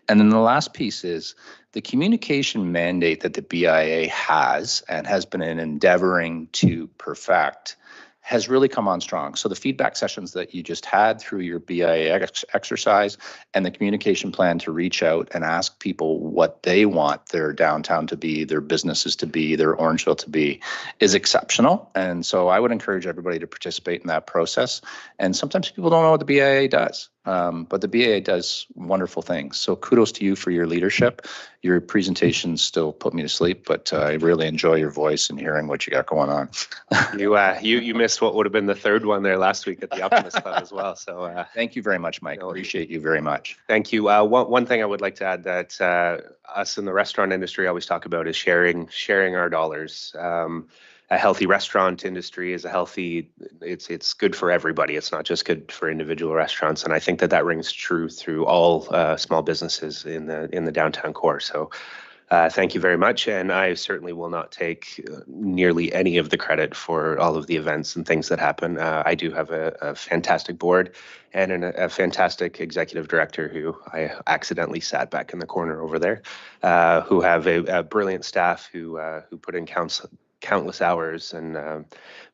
And then the last piece is the communication mandate that the BIA has and has been endeavoring to perfect has really come on strong. So the feedback sessions that you just had through your BIA exercise and the communication plan to reach out and ask people what they want their downtown to be, their businesses to be, their Orangeville to be is exceptional. And so I would encourage everybody to participate in that process. And sometimes people don't know what the BIA does. But the BIA does wonderful things. So kudos to you for your leadership. Your presentations still put me to sleep, but I really enjoy your voice and hearing what you got going on. You missed what would have been the third one there last week at the Optimist Club as well. So thank you very much, Mike. Appreciate you very much. Thank you. One thing I would like to add that us in the restaurant industry always talk about is sharing our dollars. A healthy restaurant industry is it's good for everybody. It's not just good for individual restaurants. And I think that rings true through all small businesses in the downtown core. So thank you very much. And I certainly will not take nearly any of the credit for all of the events and things that happen. I do have a fantastic board and a fantastic executive director who I accidentally sat back in the corner over there, who have a brilliant staff who put in countless hours and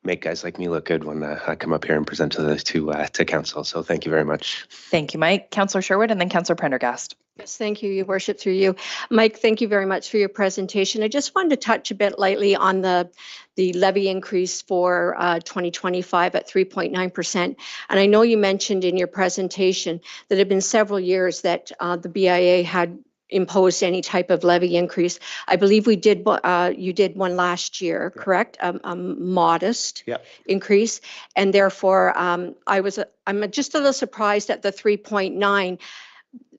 make guys like me look good when I come up here and present to council. So thank you very much. Thank you, Mike. Councillor Sherwood and then Councillor Prendergast. Yes, thank you, Your Worship, through you. Mike, thank you very much for your presentation. I just wanted to touch a bit lightly on the levy increase for 2025 at 3.9%. And I know you mentioned in your presentation that it had been several years that the BIA had imposed any type of levy increase. I believe you did one last year, correct? A modest increase, and therefore I'm just a little surprised at the 3.9,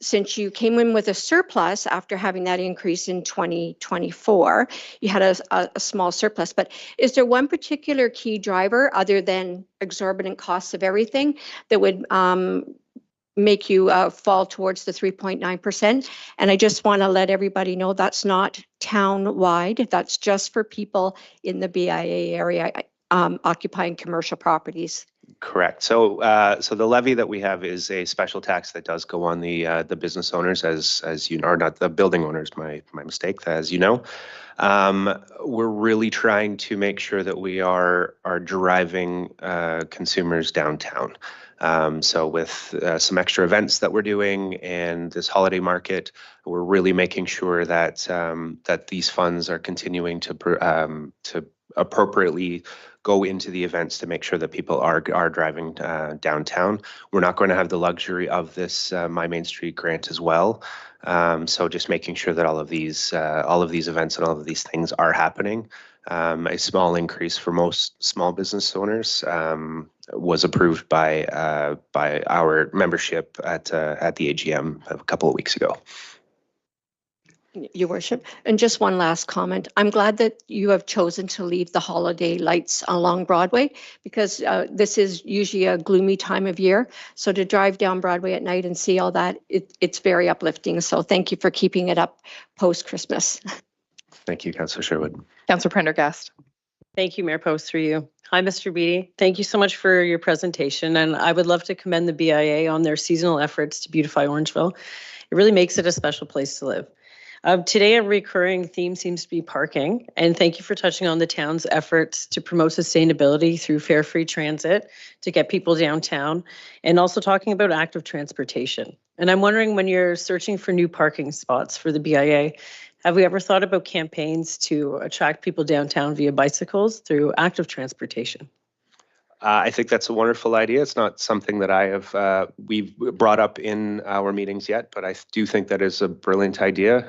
since you came in with a surplus after having that increase in 2024. You had a small surplus, but is there one particular key driver other than exorbitant costs of everything that would make you fall towards the 3.9%. And I just want to let everybody know that's not town-wide. That's just for people in the BIA area occupying commercial properties. Correct. So the levy that we have is a special tax that does go on the business owners, as you know, or not the building owners. My mistake. As you know, we're really trying to make sure that we are driving consumers downtown. So with some extra events that we're doing and this holiday market, we're really making sure that that these funds are continuing to appropriately go into the events to make sure that people are driving downtown. We're not going to have the luxury of this My Main Street grant as well. So just making sure that all of these events and all of these things are happening. A small increase for most small business owners was approved by our membership at the AGM a couple of weeks ago. Your worship, and just one last comment. I'm glad that you have chosen to leave the holiday lights along Broadway, because this is usually a gloomy time of year. So to drive down Broadway at night and see all that, it's very uplifting. So thank you for keeping it up post-Christmas. Thank you, Councillor Sherwood. Councillor Prendergast. Thank you, Mayor Post, through you. Hi, Mr. Beattie. Thank you so much for your presentation. And I would love to commend the BIA on their seasonal efforts to beautify Orangeville. It really makes it a special place to live. Today, a recurring theme seems to be parking, and thank you for touching on the town's efforts to promote sustainability through fare-free transit to get people downtown, and also talking about active transportation. And I'm wondering, when you're searching for new parking spots for the BIA, have we ever thought about campaigns to attract people downtown via bicycles through active transportation? I think that's a wonderful idea. It's not something that we've brought up in our meetings yet, but I do think that is a brilliant idea.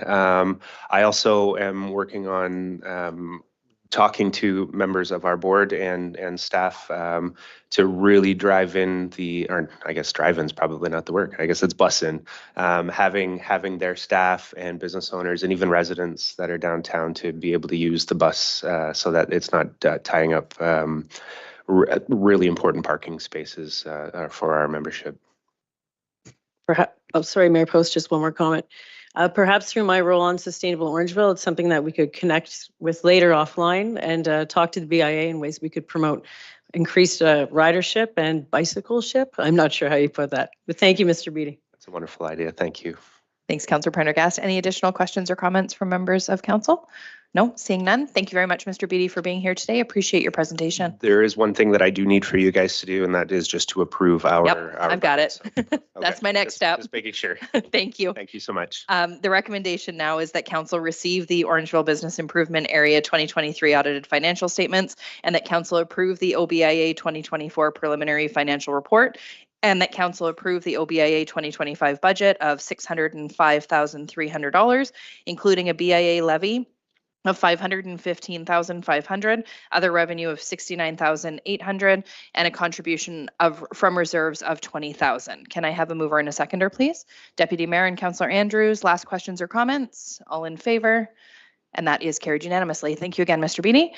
I also am working on talking to members of our board and staff to really drive in or I guess drive-in's probably not the word. I guess it's bus in, having their staff and business owners and even residents that are downtown to be able to use the bus so that it's not tying up really important parking spaces for our membership. Oh, sorry, Mayor Post, just one more comment. Perhaps through my role on Sustainable Orangeville, it's something that we could connect with later offline and talk to the BIA in ways we could promote increased ridership and bicycleship. I'm not sure how you put that, but thank you, Mr. Beattie. That's a wonderful idea. Thank you. Thanks, Councillor Prendergast. Any additional questions or comments from members of council? No, seeing none. Thank you very much, Mr. Beattie, for being here today. Appreciate your presentation. There is one thing that I do need for you guys to do, and that is just to approve our. I've got it. That's my next step. Just making sure. Thank you. Thank you so much. The recommendation now is that council receive the Orangeville Business Improvement Area 2023 audited financial statements, and that council approve the OBIA 2024 preliminary financial report, and that council approve the OBIA 2025 budget of $605,300, including a BIA levy of $515,500, other revenue of $69,800, and a contribution from reserves of $20,000. Can I have a mover and a seconder, please? Deputy Mayor and Councillor Andrews, last questions or comments? All in favor? And that is carried unanimously. Thank you again, Mr. Beattie.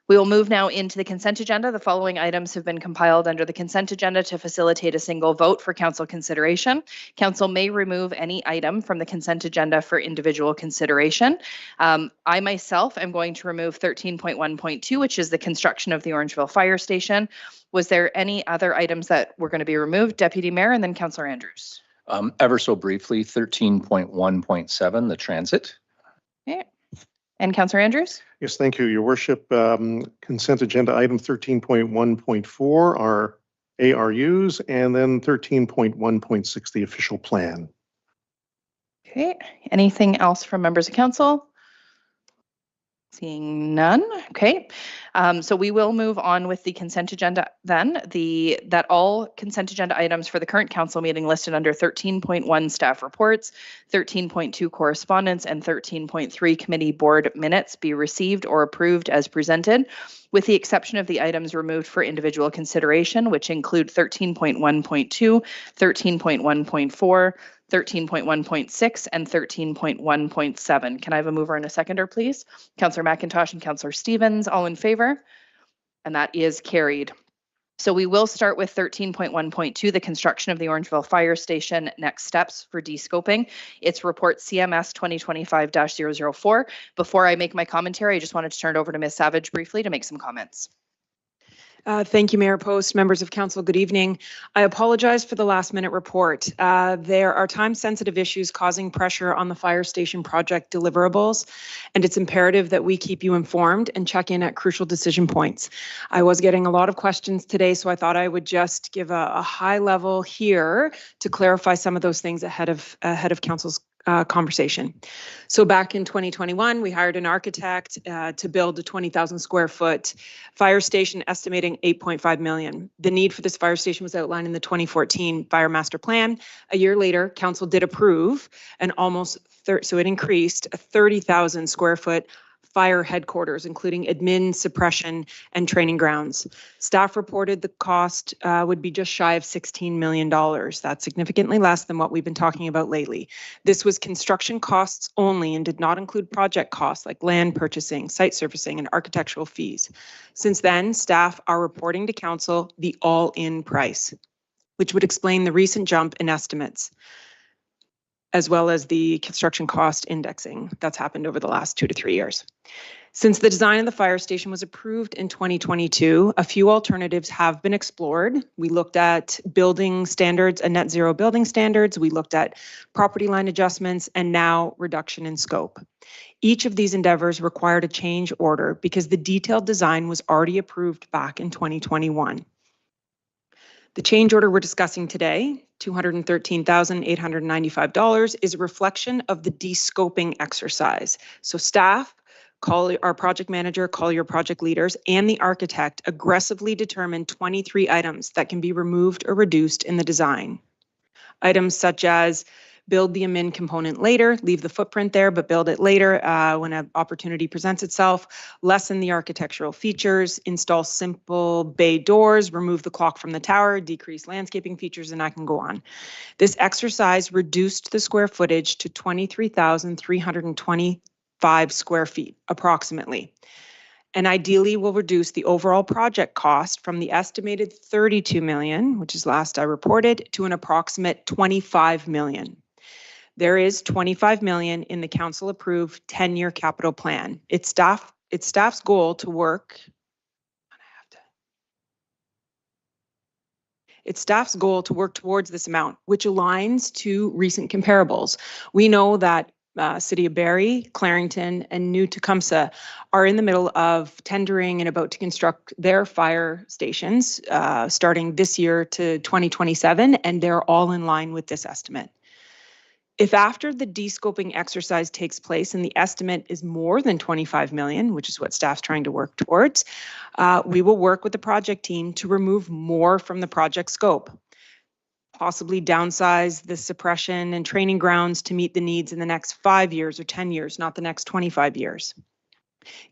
We will move now into the consent agenda. The following items have been compiled under the consent agenda to facilitate a single vote for council consideration. Council may remove any item from the consent agenda for individual consideration. I myself am going to remove 13.1.2, which is the construction of the Orangeville Fire Station. Was there any other items that were going to be removed? Deputy Mayor and then Councillor Andrews. Ever so briefly, 13.1.7, the transit. Okay. And Councillor Andrews? Yes, thank you, Your Worship. Consent agenda item 13.1.4 are ARUs, and then 13.1.6, the official plan. Okay. Anything else from members of council? Seeing none. Okay. So we will move on with the consent agenda then. That all consent agenda items for the current council meeting listed under 13.1 staff reports, 13.2 correspondence, and 13.3 committee board minutes be received or approved as presented, with the exception of the items removed for individual consideration, which include 13.1.2, 13.1.4, 13.1.6 and 13.1.7. Can I have a mover and a seconder, please? Councillor McIntosh and Councillor Stevens, all in favor? And that is carried. So we will start with 13.1.2, the construction of the Orangeville Fire Station, next steps for descoping. It's report CMS 2025-004. Before I make my commentary, I just wanted to turn it over to Ms. Savage briefly to make some comments. Thank you, Mayor Post, members of council, good evening. I apologize for the last minute report. There are time-sensitive issues causing pressure on the fire station project deliverables, and it's imperative that we keep you informed and check in at crucial decision points. I was getting a lot of questions today, so I thought I would just give a high level here to clarify some of those things ahead of council's conversation. So back in 2021, we hired an architect to build a 20,000 square foot fire station, estimating 8.5 million. The need for this fire station was outlined in the 2014 Fire Master Plan. A year later, council did approve an so it increased a 30,000 square foot fire headquarters, including admin, suppression, and training grounds. Staff reported the cost would be just shy of $16 million. That's significantly less than what we've been talking about lately. This was construction costs only and did not include project costs like land purchasing, site surfacing, and architectural fees. Since then, staff are reporting to council the all-in price, which would explain the recent jump in estimates, as well as the construction cost indexing that's happened over the last 2 to 3 years. Since the design of the fire station was approved in 2022, a few alternatives have been explored. We looked at building standards and net zero building standards. We looked at property line adjustments and now reduction in scope. Each of these endeavors required a change order because the detailed design was already approved back in 2021. The change order we're discussing today, $213,895, is a reflection of the de-scoping exercise. So staff, call our project manager, call your project leaders, and the architect aggressively determined 23 items that can be removed or reduced in the design. Items such as build the admin component later, leave the footprint there, but build it later when an opportunity presents itself, lessen the architectural features, install simple bay doors, remove the clock from the tower, decrease landscaping features, and I can go on. This exercise reduced the square footage to 23,325 square feet, approximately. And ideally will reduce the overall project cost from the estimated 32 million, which is last I reported, to an approximate 25 million. There is 25 million in the council approved 10-year capital plan. It's staff's goal to work. It's staff's goal to work towards this amount, which aligns to recent comparables. We know that City of Barrie, Clarington, and New Tecumseh are in the middle of tendering and about to construct their fire stations starting this year to 2027, and they're all in line with this estimate. If after the de-scoping exercise takes place and the estimate is more than 25 million, which is what staff's trying to work towards, we will work with the project team to remove more from the project scope, possibly downsize the suppression and training grounds to meet the needs in the next 5 years or 10 years, not the next 25 years.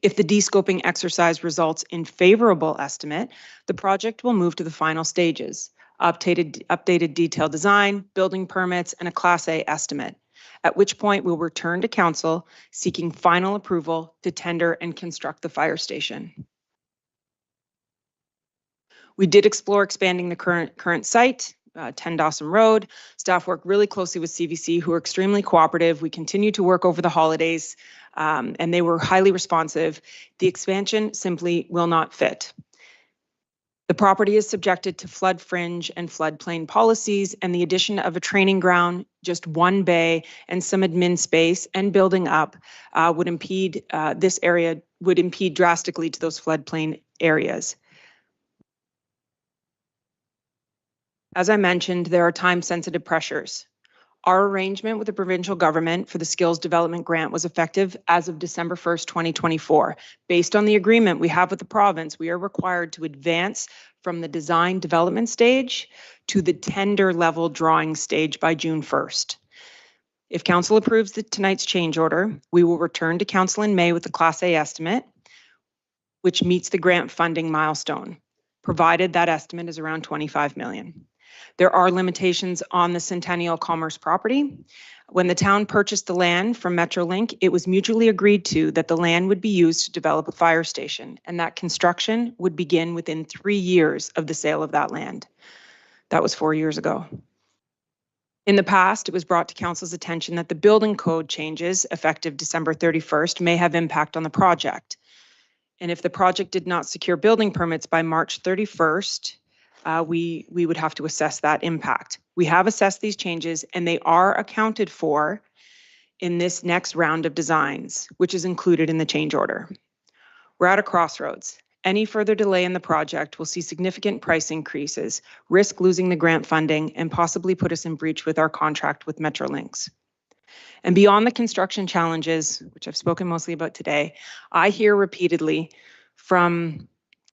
If the de-scoping exercise results in favorable estimate, the project will move to the final stages. Updated detailed design, building permits, and a Class A estimate, at which point we'll return to council seeking final approval to tender and construct the fire station. We did explore expanding the current site, 10 Dawson Road. Staff worked really closely with CVC, who are extremely cooperative. We continue to work over the holidays, and they were highly responsive. The expansion simply will not fit. The property is subjected to flood fringe and floodplain policies, and the addition of a training ground, just one bay, and some admin space and building up would impede drastically to those floodplain areas. As I mentioned, there are time-sensitive pressures. Our arrangement with the provincial government for the Skills Development Grant was effective as of December 1st, 2024. Based on the agreement we have with the province, we are required to advance from the design development stage to the tender level drawing stage by June 1st. If council approves tonight's change order, we will return to council in May with the Class A estimate, which meets the grant funding milestone, provided that estimate is around 25 million. There are limitations on the Centennial Commerce property. When the town purchased the land from Metrolink, it was mutually agreed to that the land would be used to develop a fire station and that construction would begin within 3 years of the sale of that land. That was 4 years ago. In the past, it was brought to council's attention that the building code changes effective December 31st may have impact on the project. And if the project did not secure building permits by March 31st, we would have to assess that impact. We have assessed these changes and they are accounted for in this next round of designs, which is included in the change order. We're at a crossroads. Any further delay in the project will see significant price increases, risk losing the grant funding, and possibly put us in breach with our contract with Metrolinx. And beyond the construction challenges, which I've spoken mostly about today, I hear repeatedly from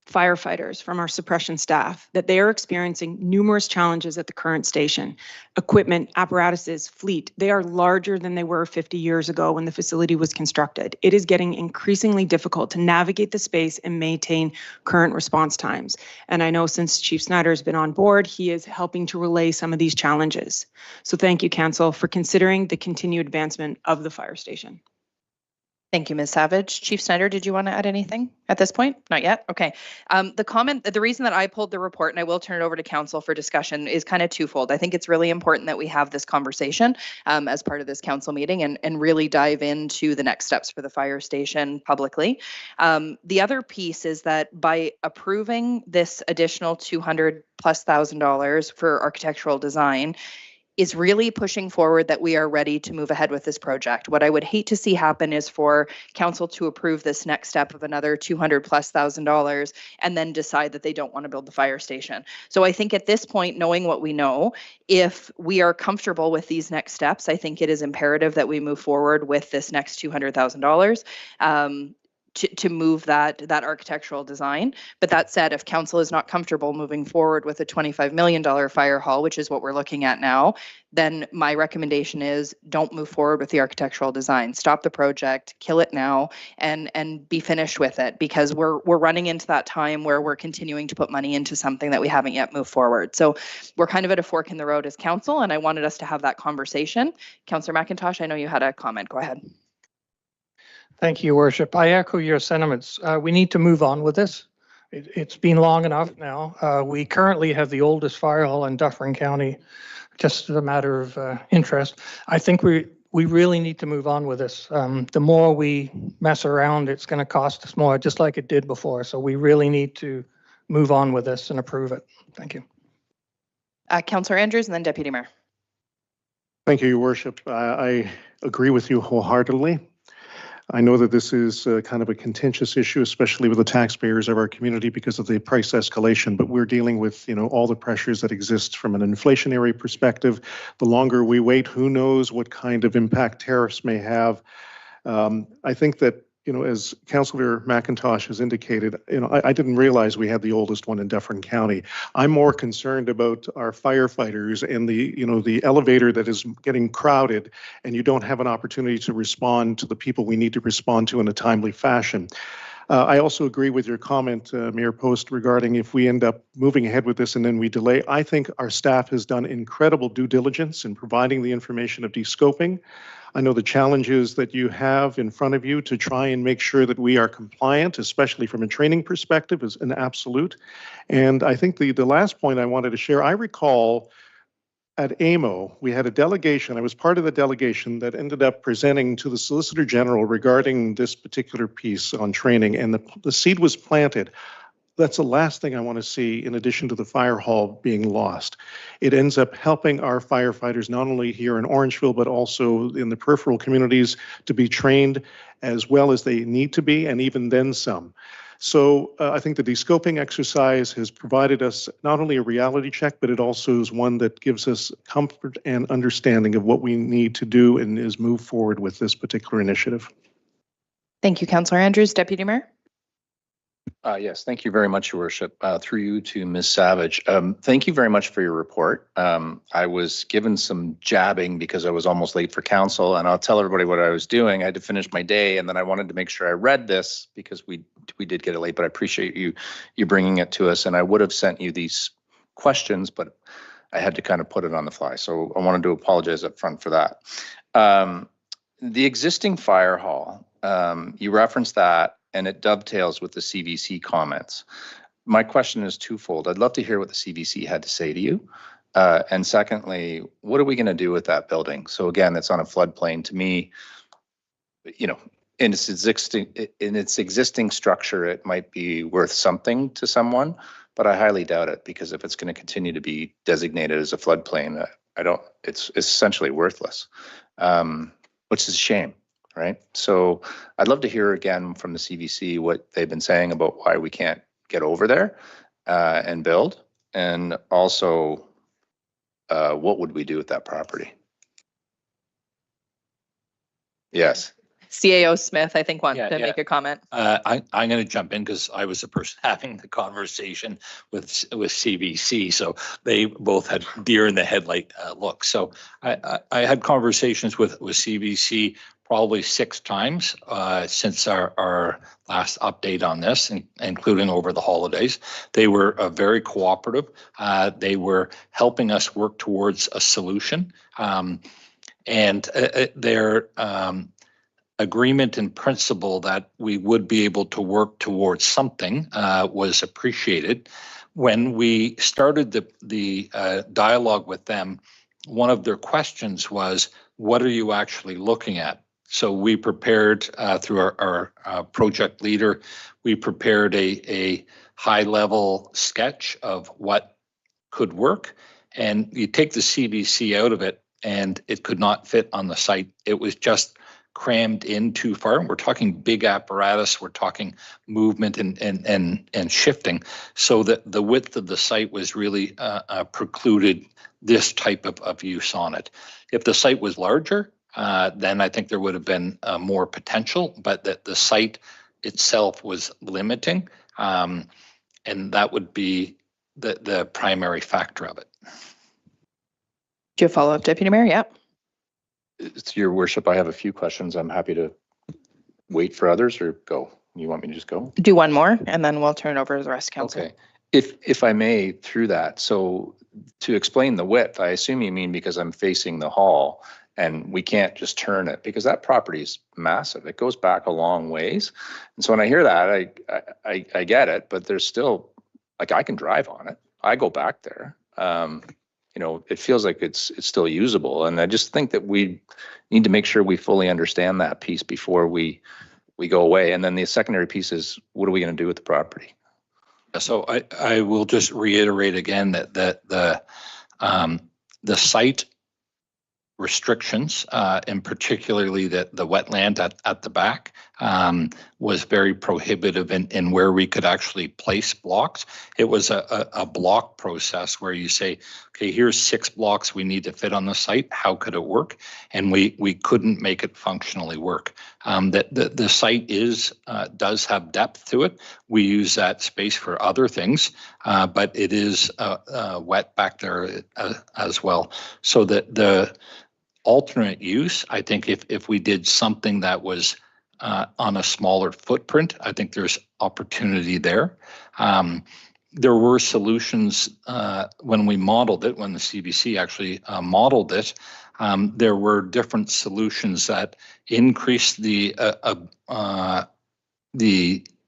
firefighters, from our suppression staff, that they are experiencing numerous challenges at the current station. Equipment, apparatuses, fleet, they are larger than they were 50 years ago when the facility was constructed. It is getting increasingly difficult to navigate the space and maintain current response times. And I know since Chief Snyder has been on board, he is helping to relay some of these challenges. So thank you, Council, for considering the continued advancement of the fire station. Thank you, Ms. Savage. Chief Snyder, did you want to add anything at this point? Not yet? Okay. The reason that I pulled the report, and I will turn it over to council for discussion, is kind of twofold. I think it's really important that we have this conversation as part of this council meeting and really dive into the next steps for the fire station publicly. The other piece is that by approving this additional $200,000+ for architectural design, is really pushing forward that we are ready to move ahead with this project. What I would hate to see happen is for council to approve this next step of another $200,000+ and then decide that they don't want to build the fire station. So I think at this point, knowing what we know, if we are comfortable with these next steps, I think it is imperative that we move forward with this next $200,000. To move that architectural design. But that said, if council is not comfortable moving forward with a $25 million fire hall, which is what we're looking at now, then my recommendation is don't move forward with the architectural design. Stop the project, kill it now, and be finished with it, because we're running into that time where we're continuing to put money into something that we haven't yet moved forward. So we're kind of at a fork in the road as council, and I wanted us to have that conversation. Councillor McIntosh, I know you had a comment. Go ahead. Thank you, Your Worship. I echo your sentiments. We need to move on with this. It's been long enough now. We currently have the oldest fire hall in Dufferin County, just as a matter of interest. I think we really need to move on with this. The more we mess around, it's going to cost us more, just like it did before. So we really need to move on with this and approve it. Thank you. Councillor Andrews and then Deputy Mayor. Thank you, Your Worship. I agree with you wholeheartedly. I know that this is kind of a contentious issue, especially with the taxpayers of our community because of the price escalation, but we're dealing with, all the pressures that exist from an inflationary perspective. The longer we wait, who knows what kind of impact tariffs may have. I think that, as Councillor McIntosh has indicated, I didn't realize we had the oldest one in Dufferin County. I'm more concerned about our firefighters and the elevator that is getting crowded, and you don't have an opportunity to respond to the people we need to respond to in a timely fashion. I also agree with your comment, Mayor Post, regarding if we end up moving ahead with this and then we delay. I think our staff has done incredible due diligence in providing the information of descoping. I know the challenges that you have in front of you to try and make sure that we are compliant, especially from a training perspective, is an absolute. And I think the last point I wanted to share, I recall at AMO, we had a delegation, I was part of the delegation that ended up presenting to the Solicitor General regarding this particular piece on training, and the seed was planted. That's the last thing I want to see in addition to the fire hall being lost. It ends up helping our firefighters, not only here in Orangeville, but also in the peripheral communities, to be trained as well as they need to be, and even then some. So I think the descoping exercise has provided us not only a reality check, but it also is one that gives us comfort and understanding of what we need to do and is move forward with this particular initiative. Thank you, Councillor Andrews. Deputy Mayor. Yes, thank you very much, Your Worship. Through you to Ms. Savage. Thank you very much for your report. I was given some jabbing because I was almost late for council, and I'll tell everybody what I was doing. I had to finish my day, and then I wanted to make sure I read this because we did get it late, but I appreciate you bringing it to us, and I would have sent you these questions, but I had to kind of put it on the fly. So I wanted to apologize up front for that. The existing fire hall, you referenced that, and it dovetails with the CVC comments. My question is twofold. I'd love to hear what the CVC had to say to you. And secondly, what are we going to do with that building? So again, it's on a floodplain. To me, in its existing structure, it might be worth something to someone, but I highly doubt it, because if it's going to continue to be designated as a floodplain, it's essentially worthless, which is a shame. Right. So I'd love to hear again from the CVC what they've been saying about why we can't get over there and build, and also what would we do with that property? Yes. CAO Smith, I think, wanted Yeah, to yeah. make a comment. I'm going to jump in because I was the person having the conversation with CBC. So they both had deer in the headlight look. So I had conversations with CBC probably 6 times since our last update on this, including over the holidays. They were very cooperative. They were helping us work towards a solution. And their agreement in principle that we would be able to work towards something was appreciated. When we started the dialogue with them, one of their questions was, what are you actually looking at? So we prepared through our project leader, we prepared a high-level sketch of what could work. And you take the CBC out of it, and it could not fit on the site. It was just crammed in too far. We're talking big apparatus. We're talking movement and shifting. So that the width of the site was really precluded this type of use on it. If the site was larger, then I think there would have been more potential, but that the site itself was limiting, and that would be the primary factor of it. Do you have follow-up, Deputy Mayor? Yep. It's Your Worship, I have a few questions. I'm happy to wait for others or go. You want me to just go? Do one more, and then we'll turn it over to the rest of council. Okay. If I may, through that, so to explain the width, I assume you mean because I'm facing the hall and we can't just turn it, because that property is massive. It goes back a long ways. And so when I hear that, I get it, but there's still, like, I can drive on it. I go back there. You know, it feels like it's still usable. And I just think that we need to make sure we fully understand that piece before we go away. And then the secondary piece is, what are we going to do with the property? So I will just reiterate again that the site restrictions, and particularly the wetland at the back, was very prohibitive in where we could actually place blocks. It was a block process where you say, okay, here's 6 blocks we need to fit on the site. How could it work? And we couldn't make it functionally work. The site does have depth to it. We use that space for other things, but it is wet back there as well. So that the alternate use, I think if we did something that was on a smaller footprint, I think there's opportunity there. There were solutions when we modeled it, when the CBC actually modeled it. There were different solutions that increased the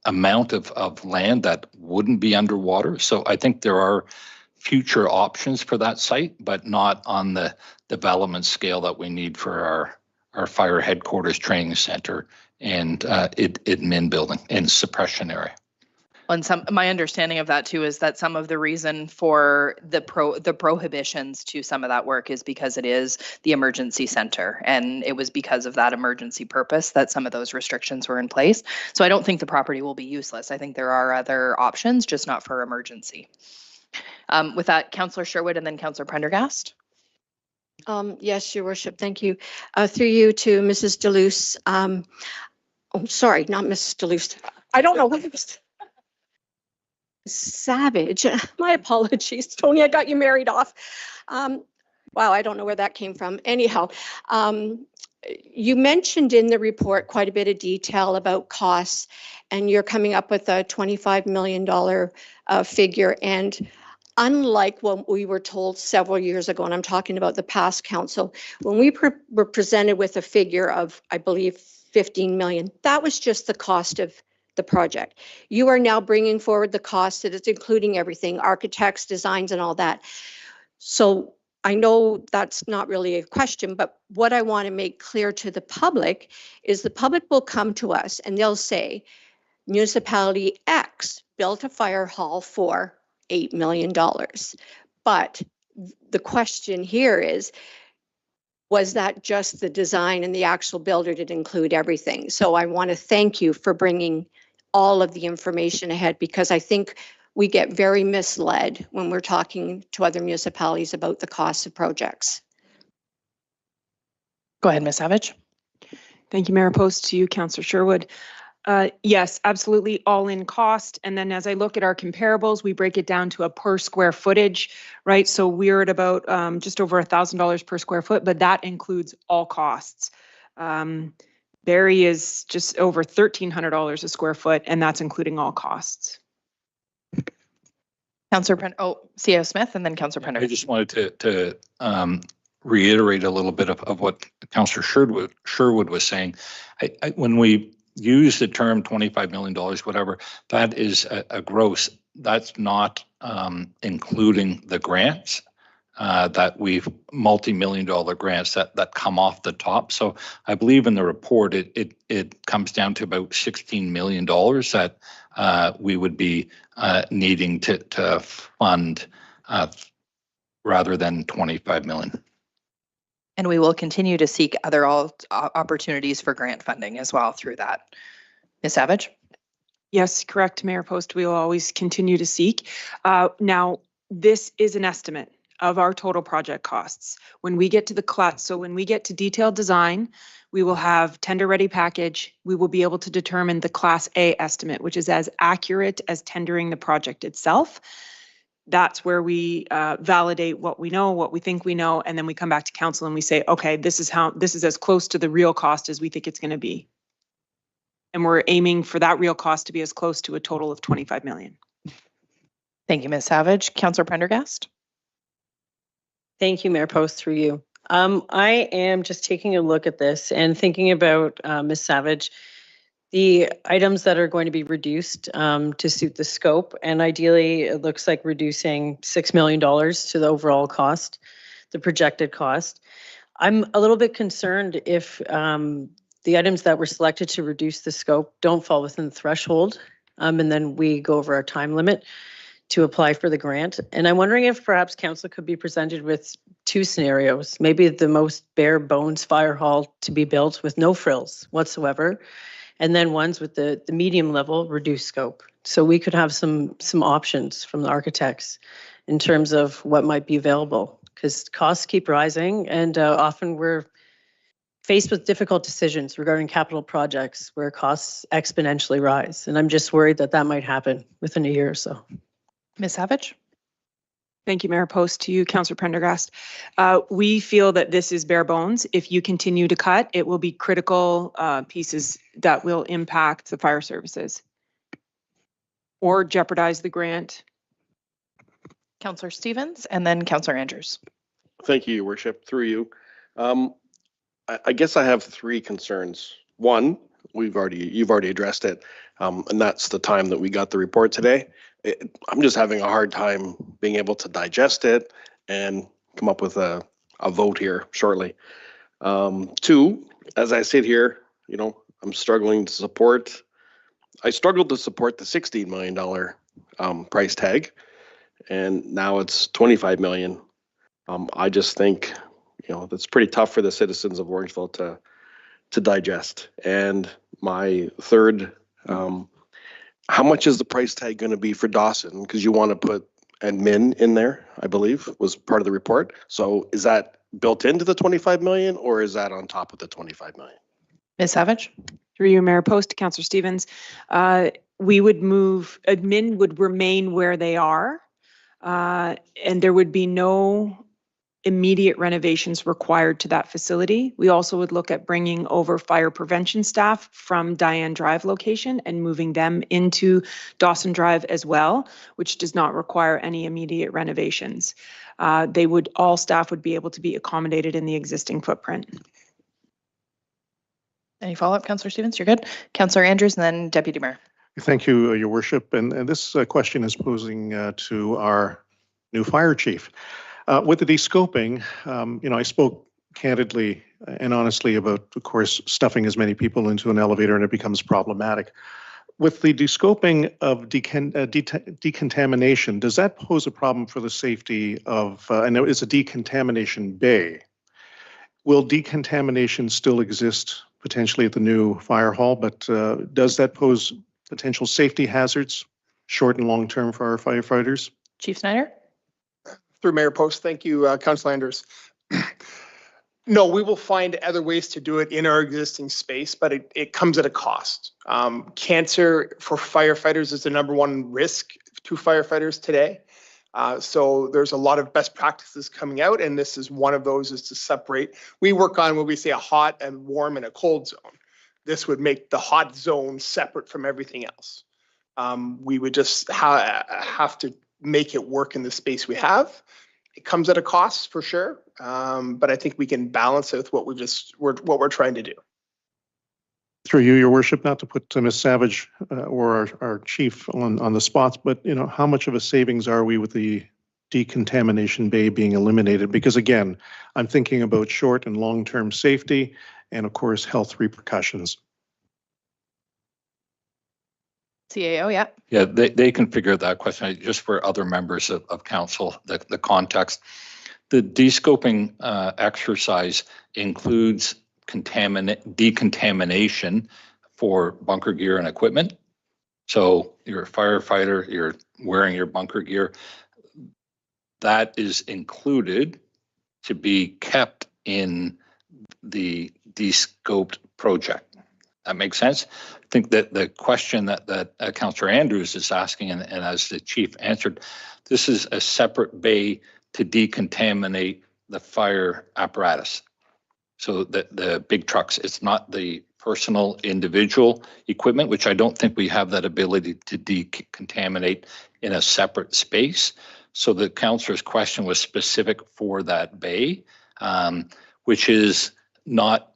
amount of land that wouldn't be underwater. So I think there are future options for that site, but not on the development scale that we need for our fire headquarters, training center, and admin building and suppression area. And my understanding of that too is that some of the reason for the prohibitions to some of that work is because it is the emergency center, and it was because of that emergency purpose that some of those restrictions were in place. So I don't think the property will be useless. I think there are other options, just not for emergency. With that, Councillor Sherwood and then Councillor Prendergast. Yes, Your Worship, thank you. Through you to Mrs. Deluce. Oh, sorry, not Mrs. Deluce. I don't know what it was. Savage. My apologies, Tony. I got you married off. Wow, I don't know where that came from. Anyhow, you mentioned in the report quite a bit of detail about costs, and you're coming up with a $25 million figure. And unlike what we were told several years ago, and I'm talking about the past council, when we were presented with a figure of, I believe, 15 million, that was just the cost of the project. You are now bringing forward the cost that it's including everything, architects, designs, and all that. So I know that's not really a question, but what I want to make clear to the public is the public will come to us and they'll say, municipality X built a fire hall for $8 million. But the question here is, was that just the design and the actual builder did include everything? So I want to thank you for bringing all of the information ahead, because I think we get very misled when we're talking to other municipalities about the costs of projects. Go ahead, Ms. Savage. Thank you, Mayor Post. To you, Councillor Sherwood. Yes, absolutely, all in cost. And then as I look at our comparables, we break it down to a per square footage, right? So we're at about just over $1,000 per square foot, but that includes all costs. Barrie is just over $1,300 a square foot, and that's including all costs. Councillor CEO Smith and then Councillor I Prendergast. just wanted to reiterate a little bit of what Councillor Sherwood was saying. When we use the term $25 million, whatever, that is a gross. That's not including the grants that we've multi-million-dollar grants that come off the top. So I believe in the report it comes down to about $16 million that we would be needing to fund rather than 25 million. And we will continue to seek other opportunities for grant funding as well through that. Ms. Savage? Yes, correct, Mayor Post. We will always continue to seek. Now, this is an estimate of our total project costs. When we get to when we get to detailed design, we will have tender ready package. We will be able to determine the Class A estimate, which is as accurate as tendering the project itself. That's where we validate what we know, what we think we know, and then we come back to council and we say, okay, this is as close to the real cost as we think it's going to be. And we're aiming for that real cost to be as close to a total of 25 million. Thank you, Ms. Savage. Councillor Prendergast? Thank you, Mayor Post, through you. I am just taking a look at this and thinking about Ms. Savage, the items that are going to be reduced to suit the scope. And ideally, it looks like reducing $6 million to the overall cost, the projected cost. I'm a little bit concerned if the items that were selected to reduce the scope don't fall within the threshold, and then we go over our time limit to apply for the grant. And I'm wondering if perhaps council could be presented with two scenarios, maybe the most bare bones fire hall to be built with no frills whatsoever, and then ones with the medium level reduced scope. So we could have some options from the architects in terms of what might be available, because costs keep rising, and often we're faced with difficult decisions regarding capital projects where costs exponentially rise. And I'm just worried that that might happen within a year or so. Ms. Savage? Thank you, Mayor Post. To you, Councillor Prendergast. We feel that this is bare bones. If you continue to cut, it will be critical pieces that will impact the fire services or jeopardize the grant. Councillor Stevens and then Councillor Andrews. Thank you, Your Worship. Through you. I guess I have three concerns. One, you've already addressed it, and that's the time that we got the report today. I'm just having a hard time being able to digest it and come up with a vote here shortly. Two, as I sit here, I'm struggling to support. I struggled to support the $16 million price tag, and now it's $25 million. I just think, that's pretty tough for the citizens of Orangeville to digest. And my third, how much is the price tag going to be for Dawson? Because you want to put admin in there, I believe, was part of the report. So is that built into the 25 million or is that on top of the 25 million? Ms. Savage? Through you, Mayor Post, to Councillor Stevens. We would move, admin would remain where they are, and there would be no immediate renovations required to that facility. We also would look at bringing over fire prevention staff from Diane Drive location and moving them into Dawson Drive as well, which does not require any immediate renovations. All staff would be able to be accommodated in the existing footprint. Any follow-up, Councillor Stevens? You're good. Councillor Andrews and then Deputy Mayor. Thank you, Your Worship. And this question is posing to our new fire chief. With the descoping, I spoke candidly and honestly about, of course, stuffing as many people into an elevator and it becomes problematic. With the descoping of decontamination, does that pose a problem for the safety of, and it's a decontamination bay. Will decontamination still exist potentially at the new fire hall, but does that pose potential safety hazards, short and long term for our firefighters? Chief Snyder? Through Mayor Post, thank you, Councillor Andrews. No, we will find other ways to do it in our existing space, but it comes at a cost. Cancer for firefighters is the #1 risk to firefighters today. So there's a lot of best practices coming out, and this is one of those, is to separate. We work on what we say a hot and warm and a cold zone. This would make the hot zone separate from everything else. We would just have to make it work in the space we have. It comes at a cost for sure, but I think we can balance it with what we're trying to do. Through you, Your Worship, not to put Ms. Savage or our chief on the spots, but how much of a savings are we with the decontamination bay being eliminated? Because again, I'm thinking about short and long-term safety and of course health repercussions. CAO, yeah. Yeah, they can figure that question just for other members of council, the context. The descoping exercise includes decontamination for bunker gear and equipment. So you're a firefighter, you're wearing your bunker gear. That is included to be kept in the descoped project. That makes sense? I think that the question that Councillor Andrews is asking, and as the chief answered, this is a separate bay to decontaminate the fire apparatus. So the big trucks, it's not the personal individual equipment, which I don't think we have that ability to decontaminate in a separate space. So the councillor's question was specific for that bay, which is not,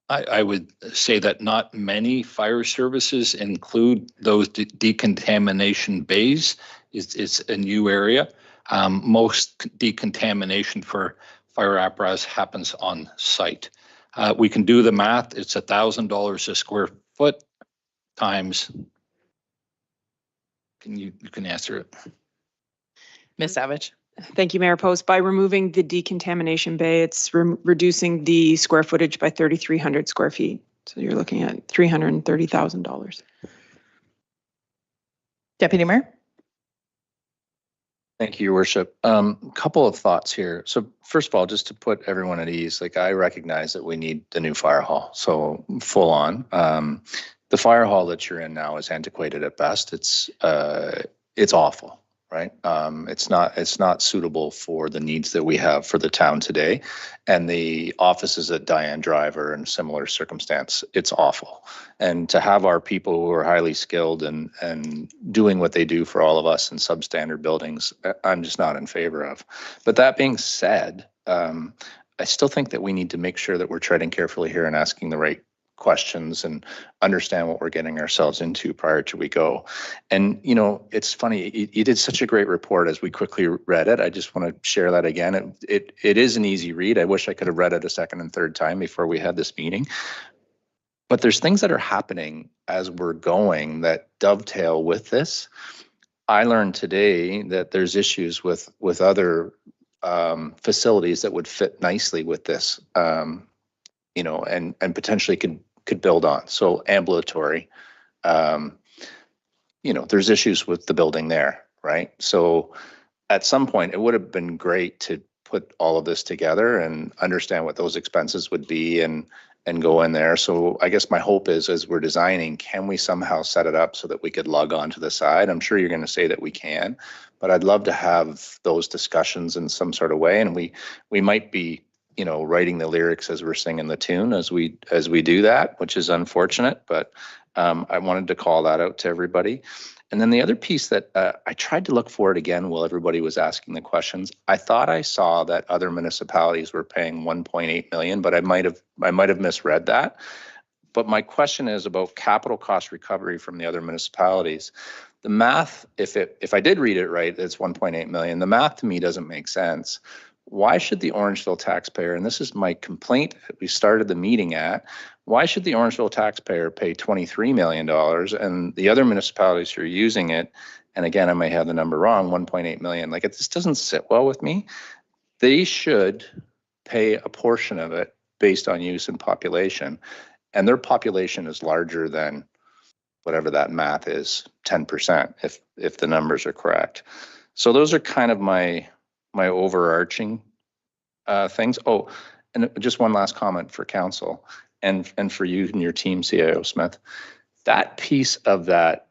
I would say that not many fire services include those decontamination bays. It's a new area. Most decontamination for fire apparatus happens on site. We can do the math. It's $1,000 a square foot times. You can answer it. Ms. Savage. Thank you, Mayor Post. By removing the decontamination bay, it's reducing the square footage by 3,300 square feet. So you're looking at $330,000. Deputy Mayor. Thank you, Your Worship. A couple of thoughts here. So first of all, just to put everyone at ease, like I recognize that we need the new fire hall. So full on. The fire hall that you're in now is antiquated at best. It's awful. Right. It's not suitable for the needs that we have for the town today. And the offices at Diane Drive are in similar circumstance. It's awful. And to have our people who are highly skilled and doing what they do for all of us in substandard buildings, I'm just not in favor of. But that being said, I still think that we need to make sure that we're treading carefully here and asking the right questions and understand what we're getting ourselves into prior to we go. And, it's funny, you did such a great report as we quickly read it. I just want to share that again. It is an easy read. I wish I could have read it a second and third time before we had this meeting. But there's things that are happening as we're going that dovetail with this. I learned today that there's issues with other facilities that would fit nicely with this, and potentially could build on. So ambulatory, there's issues with the building there, right? So at some point, it would have been great to put all of this together and understand what those expenses would be and go in there. So I guess my hope is, as we're designing, can we somehow set it up so that we could lug on to the side? I'm sure you're going to say that we can, but I'd love to have those discussions in some sort of way. And we might be writing the lyrics as we're singing the tune as we do that, which is unfortunate, but I wanted to call that out to everybody. And then the other piece that I tried to look for it again while everybody was asking the questions. I thought I saw that other municipalities were paying 1.8 million, but I might have misread that. But my question is about capital cost recovery from the other municipalities. The math, if I did read it right, it's 1.8 million. The math to me doesn't make sense. Why should the Orangeville taxpayer, and this is my complaint that we started the meeting at, why should the Orangeville taxpayer pay $23 million and the other municipalities who are using it, and again, I may have the number wrong, 1.8 million, like this doesn't sit well with me. They should pay a portion of it based on use and population, and their population is larger than whatever that math is, 10%, if the numbers are correct. So those are kind of my overarching things. Oh, And just one last comment for council and for you and your team, CIO Smith. That piece of that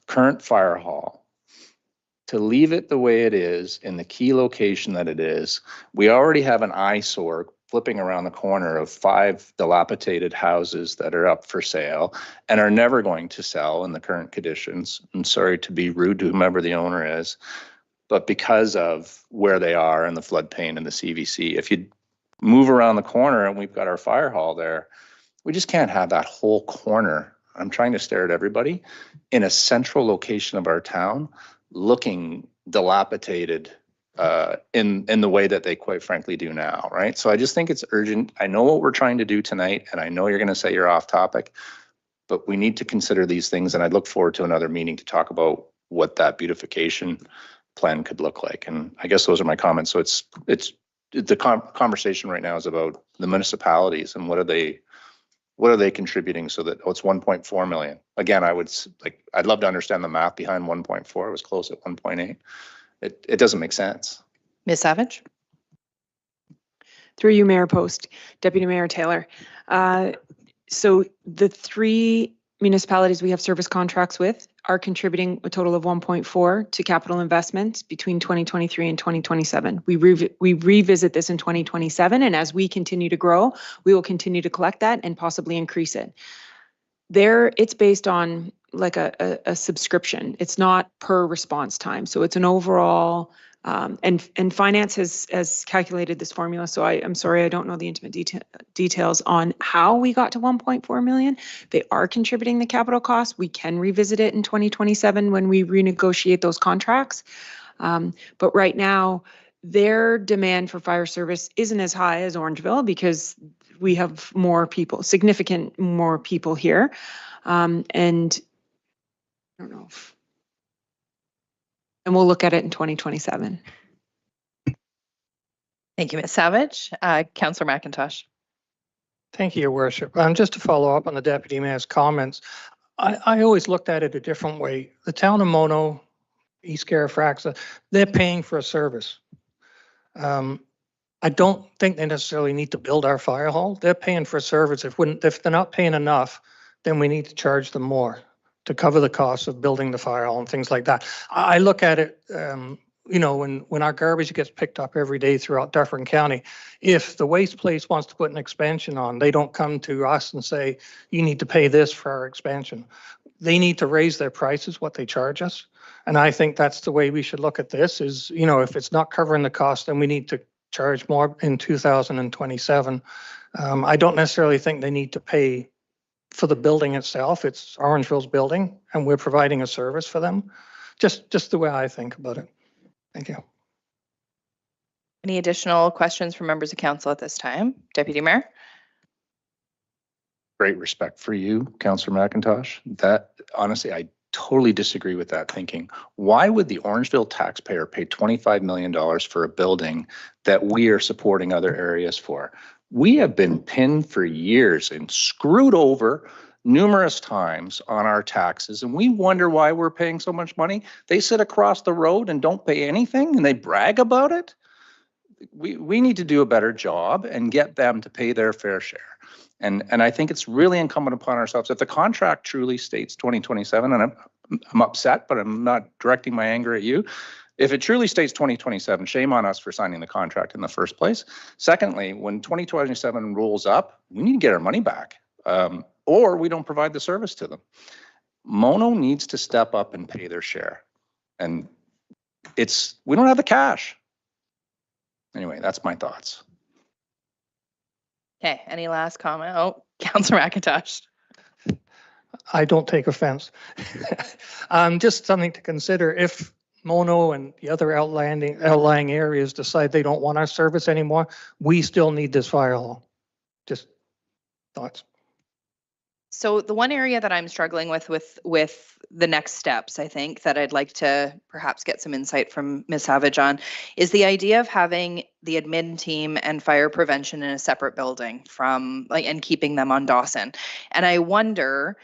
current fire hall, to leave it the way it is in the key location that it is, we already have an eyesore flipping around the corner of 5 dilapidated houses that are up for sale and are never going to sell in the current conditions. I'm sorry to be rude to whomever the owner is, but because of where they are and the floodplain and the CVC, if you move around the corner and we've got our fire hall there, we just can't have that whole corner. I'm trying to stare at everybody in a central location of our town, looking dilapidated in the way that they quite frankly do now, right? So I just think it's urgent. I know what we're trying to do tonight, and I know you're going to say you're off topic, but we need to consider these things, and I'd look forward to another meeting to talk about what that beautification plan could look like. And I guess those are my comments. So it's the conversation right now is about the municipalities and what are they contributing so that, it's 1.4 million. Again, I'd love to understand the math behind 1.4. It was close at 1.8. It doesn't make sense. Ms. Savage? Through you, Mayor Post, Deputy Mayor Taylor. So the 3 municipalities we have service contracts with are contributing a total of 1.4 to capital investment between 2023 and 2027. We revisit this in 2027, and as we continue to grow, we will continue to collect that and possibly increase it. It's based on like a subscription. It's not per response time. So it's an overall, and finance has calculated this formula. So I'm sorry, I don't know the intimate details on how we got to 1.4 million. They are contributing the capital costs. We can revisit it in 2027 when we renegotiate those contracts. But right now, their demand for fire service isn't as high as Orangeville because we have more people, significant more people here. And I don't know and we'll look at it in 2027. Thank you, Ms. Savage. Councillor McIntosh. Thank you, Your Worship. Just to follow up on the Deputy Mayor's comments, I always looked at it a different way. The town of Mono, East Carriffraxa, they're paying for a service. I don't think they necessarily need to build our fire hall. They're paying for a service. If they're not paying enough, then we need to charge them more to cover the costs of building the fire hall and things like that. I look at it, when our garbage gets picked up every day throughout Dufferin County, if the waste place wants to put an expansion on, they don't come to us and say, you need to pay this for our expansion. They need to raise their prices, what they charge us. And I think that's the way we should look at this is, if it's not covering the cost, then we need to charge more in 2027. I don't necessarily think they need to pay for the building itself. It's Orangeville's building and we're providing a service for them. Just the way I think about it. Thank you. Any additional questions from members of council at this time? Deputy Mayor? Great respect for you, Councillor McIntosh. That honestly, I totally disagree with that thinking. Why would the Orangeville taxpayer pay $25 million for a building that we are supporting other areas for? We have been pinned for years and screwed over numerous times on our taxes, and we wonder why we're paying so much money. They sit across the road and don't pay anything, and they brag about it. We need to do a better job and get them to pay their fair share. And I think it's really incumbent upon ourselves. If the contract truly states 2027, and I'm upset, but I'm not directing my anger at you. If it truly states 2027, shame on us for signing the contract in the first place. Secondly, when 2027 rolls up, we need to get our money back, or we don't provide the service to them. Mono needs to step up and pay their share. And we don't have the cash. Anyway, that's my thoughts. Okay, any last comment? Oh, Councillor McIntosh. I don't take offense. Just something to consider. If Mono and the other outlying areas decide they don't want our service anymore, we still need this fire hall. Just thoughts. So the one area that I'm struggling with the next steps, I think, that I'd like to perhaps get some insight from Ms. Savage on, is the idea of having the admin team and fire prevention in a separate building and keeping them on Dawson. And I wonder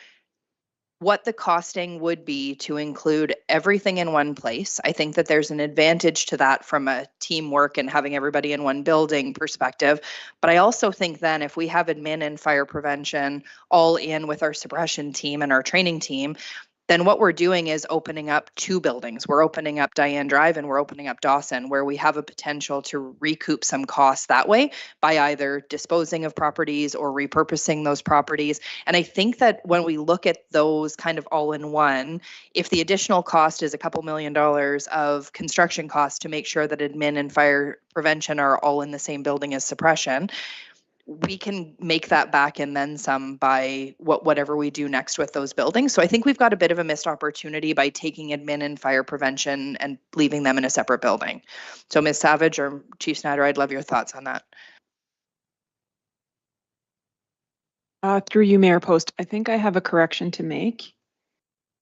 what the costing would be to include everything in one place. I think that there's an advantage to that from a teamwork and having everybody in one building perspective. But I also think then if we have admin and fire prevention all in with our suppression team and our training team, then what we're doing is opening up 2 buildings. We're opening up Diane Drive and we're opening up Dawson, where we have a potential to recoup some costs that way by either disposing of properties or repurposing those properties. And I think that when we look at those kind of all in one, if the additional cost is a couple $1 million of construction costs to make sure that admin and fire prevention are all in the same building as suppression, we can make that back and then some by whatever we do next with those buildings. So I think we've got a bit of a missed opportunity by taking admin and fire prevention and leaving them in a separate building. So Ms. Savage or Chief Snyder, I'd love your thoughts on that. Through you, Mayor Post, I think I have a correction to make.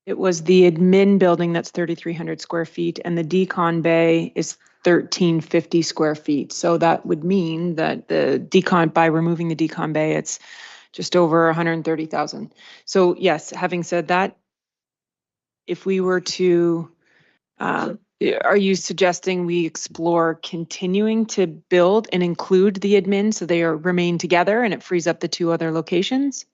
It was the admin building that's 3,300 square feet and the decon bay is 1,350 square feet. So that would mean that the decon, by removing the decon bay, it's just over 130,000. So yes, having said that, if we were to, are you suggesting we explore continuing to build and include the admin so they remain together and it frees up the 2 other locations?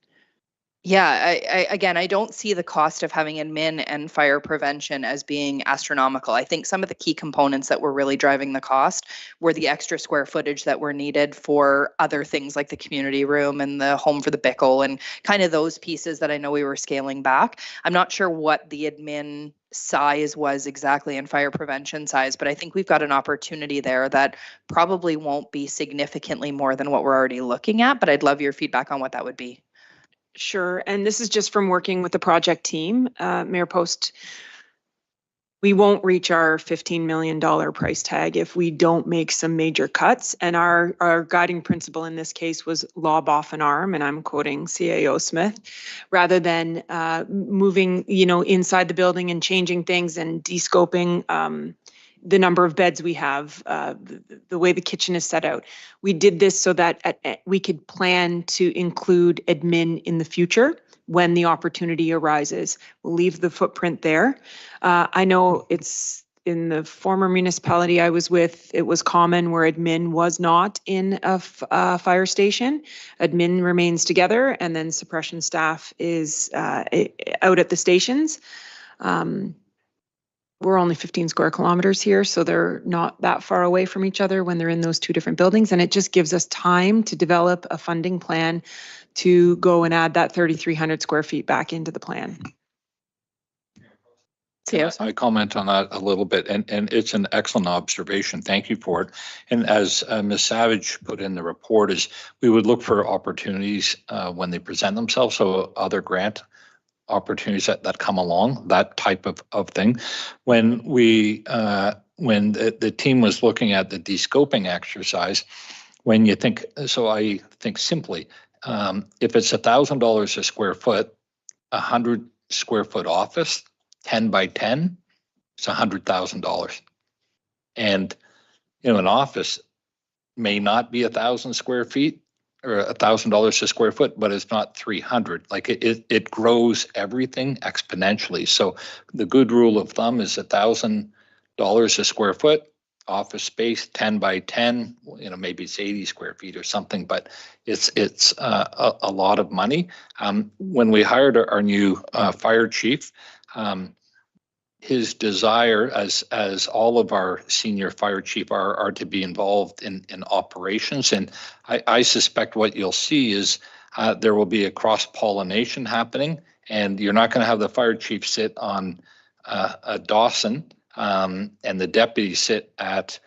Yeah, again, I don't see the cost of having admin and fire prevention as being astronomical. I think some of the key components that were really driving the cost were the extra square footage that were needed for other things like the community room and the home for the Bickle and kind of those pieces that I know we were scaling back. I'm not sure what the admin size was exactly and fire prevention size, but I think we've got an opportunity there that probably won't be significantly more than what we're already looking at, but I'd love your feedback on what that would be. Sure, and this is just from working with the project team, Mayor Post. We won't reach our $15 million price tag if we don't make some major cuts. And our guiding principle in this case was lob off an arm, and I'm quoting CAO Smith, rather than moving, inside the building and changing things and de-scoping the number of beds we have, the way the kitchen is set out. We did this so that we could plan to include admin in the future when the opportunity arises. We'll leave the footprint there. I know it's in the former municipality I was with, it was common where admin was not in a fire station. Admin remains together and then suppression staff is out at the stations. We're only 15 square kilometers here, so they're not that far away from each other when they're in those 2 different buildings. And it just gives us time to develop a funding plan to go and add that 3,300 square feet back into the plan. I comment on that a little bit, and it's an excellent observation. Thank you for it. And as Ms. Savage put in the report, is we would look for opportunities when they present themselves, so other grant opportunities that come along, that type of thing. When we when the team was looking at the de-scoping exercise, when you think, so I think simply, if it's $1,000 a square foot, 100 square foot office, 10 by 10, it's $100,000. And an office may not be 1,000 square feet or $1,000 a square foot, but it's not 300. Like it grows everything exponentially. So the good rule of thumb is $1,000 a square foot, office space 10 by 10, maybe it's 80 square feet or something, but it's a lot of money. When we hired our new fire chief, his desire, as all of our senior fire chief are to be involved in operations. And I suspect what you'll see is there will be a cross-pollination happening, and you're not going to have the fire chief sit on Dawson and the deputy sit at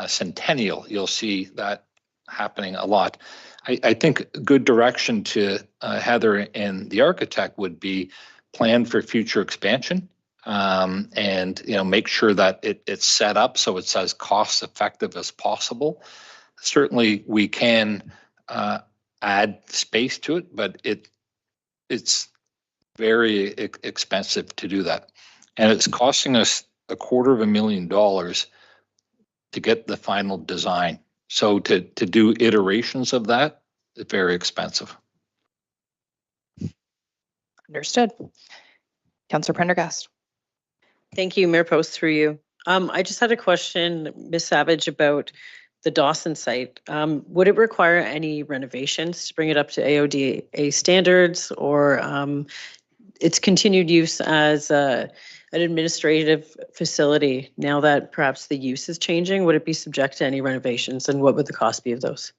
Centennial. You'll see that happening a lot. I think good direction to Heather and the architect would be plan for future expansion. And make sure that it's set up so it's as cost effective as possible. Certainly we can add space to it, but it's very expensive to do that. And it's costing us $250,000 to get the final design. So to do iterations of that, it's very expensive. Understood. Councillor Prendergast. Thank you, Mayor Post, through you. I just had a question, Ms. Savage, about the Dawson site. Would it require any renovations to bring it up to AODA standards, or its continued use as an administrative facility now that perhaps the use is changing? Would it be subject to any renovations, and what would the cost be of those?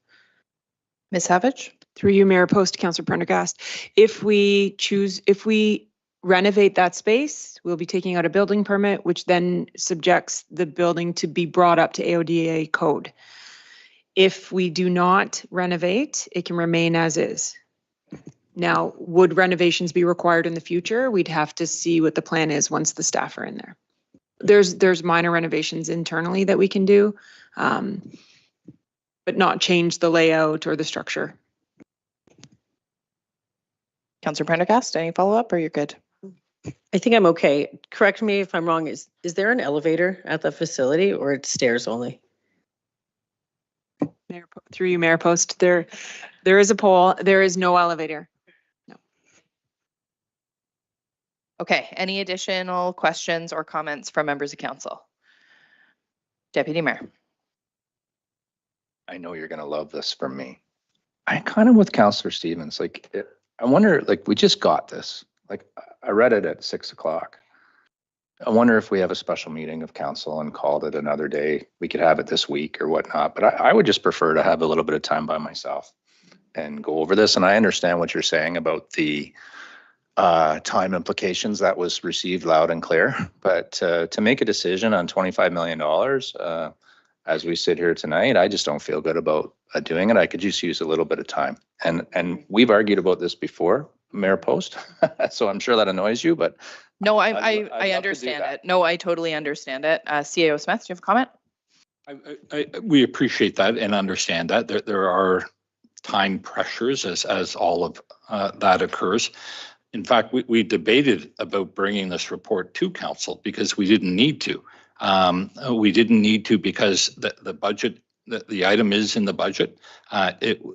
Ms. Savage. Through you, Mayor Post, Councillor Prendergast. If we renovate that space, we'll be taking out a building permit, which then subjects the building to be brought up to AODA code. If we do not renovate, it can remain as is. Now, would renovations be required in the future? We'd have to see what the plan is once the staff are in there. There's minor renovations internally that we can do, but not change the layout or the structure. Councillor Prendergast, any follow-up or you're good? I think I'm okay. Correct me if I'm wrong. Is there an elevator at the facility, or it's stairs only? Through you, Mayor Post, there is a pole. There is no elevator. No. Okay, any additional questions or comments from members of council? Deputy Mayor. I know you're going to love this from me. I kind of with Councillor Stevens, like, I wonder, like, we just got this. Like, I read it at 6 o'clock. I wonder if we have a special meeting of council and called it another day. We could have it this week or whatnot, but I would just prefer to have a little bit of time by myself and go over this. And I understand what you're saying about the time implications. That was received loud and clear, but to make a decision on $25 million as we sit here tonight, I just don't feel good about doing it. I could just use a little bit of time. And we've argued about this before, Mayor Post, so I'm sure that annoys you, but no, I understand it. No, I totally understand it. CAO Smith, do you have a comment? We appreciate that and understand that there are time pressures as all of that occurs. In fact, we debated about bringing this report to council because we didn't need to. We didn't need to because the budget, the item is in the budget.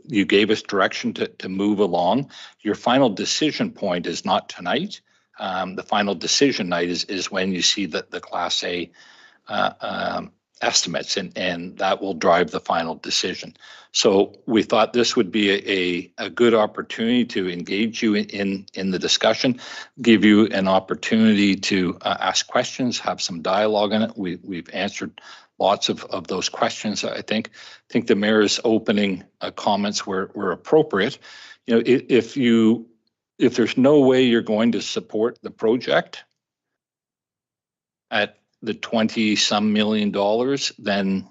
You gave us direction to move along. Your final decision point is not tonight. The final decision night is when you see the Class A estimates, and that will drive the final decision. So we thought this would be a good opportunity to engage you in the discussion, give you an opportunity to ask questions, have some dialogue in it. We've answered lots of those questions. I think the mayor's opening comments were appropriate. You know, if there's no way you're going to support the project at the 20-some million dollars, then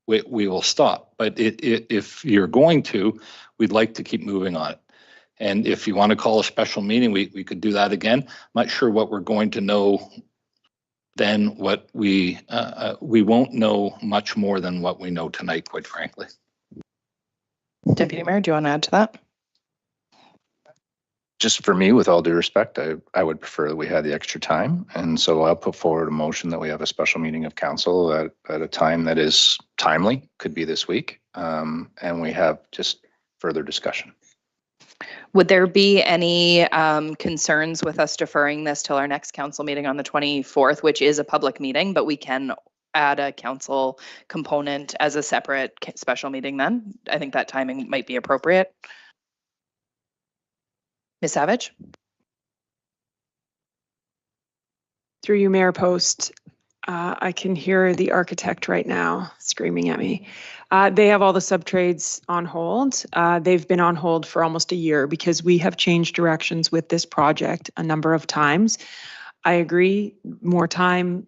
we will stop. But if you're going to, we'd like to keep moving on it. And if you want to call a special meeting, we could do that again. I'm not sure what we're going to know then. What we won't know much more than what we know tonight, quite frankly. Deputy Mayor, do you want to add to that? Just for me, with all due respect, I would prefer that we had the extra time. And so I'll put forward a motion that we have a special meeting of council at a time that is timely, could be this week, and we have just further discussion. Would there be any concerns with us deferring this till our next council meeting on the 24th, which is a public meeting, but we can add a council component as a separate special meeting then? I think that timing might be appropriate. Ms. Savage? Through you, Mayor Post, I can hear the architect right now screaming at me. They have all the subtrades on hold. They've been on hold for almost a year because we have changed directions with this project a number of times. I agree, more time,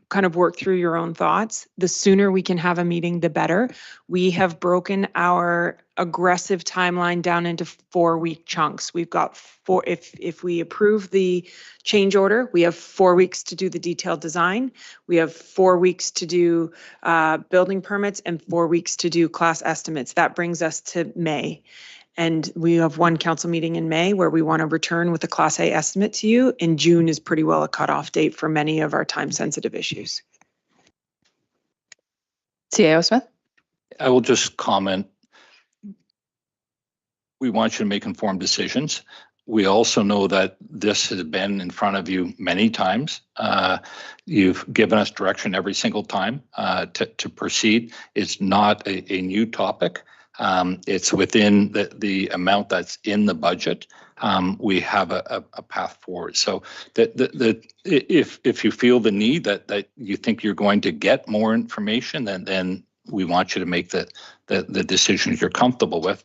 kind of work through your own thoughts. The sooner we can have a meeting, the better. We have broken our aggressive timeline down into 4-week chunks. We've got if we approve the change order, we have 4 weeks to do the detailed design. We have 4 weeks to do building permits and 4 weeks to do class estimates. That brings us to May. And we have one council meeting in May where we want to return with a Class A estimate to you. And June is pretty well a cutoff date for many of our time-sensitive issues. CAO Smith? I will just comment. We want you to make informed decisions. we also know that this has been in front of you many times. You've given us direction every single time to proceed. It's not a new topic. It's within the amount that's in the budget. We have a path forward. So if you feel the need that you think you're going to get more information, then we want you to make the decisions you're comfortable with.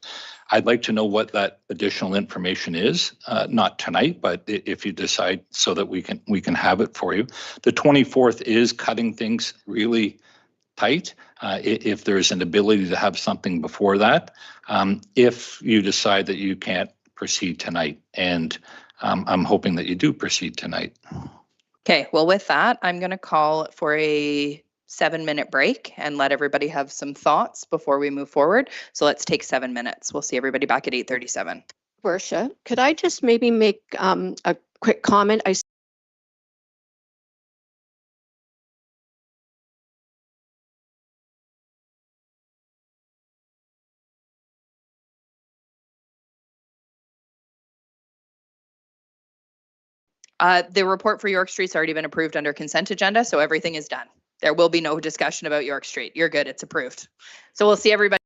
I'd like to know what that additional information is, not tonight, but if you decide so that we can have it for you. The 24th is cutting things really tight. If there's an ability to have something before that, if you decide that you can't proceed tonight, and I'm hoping that you do proceed tonight. Okay, well, with that, I'm going to call for a 7-minute break and let everybody have some thoughts before we move forward. So let's take 7 minutes. We'll see everybody back at 8:37. Worship, could I just maybe make a quick comment? The report for York Street's already been approved under consent agenda, so everything is done. There will be no discussion about York Street. You're good. It's approved. So we'll see everybody.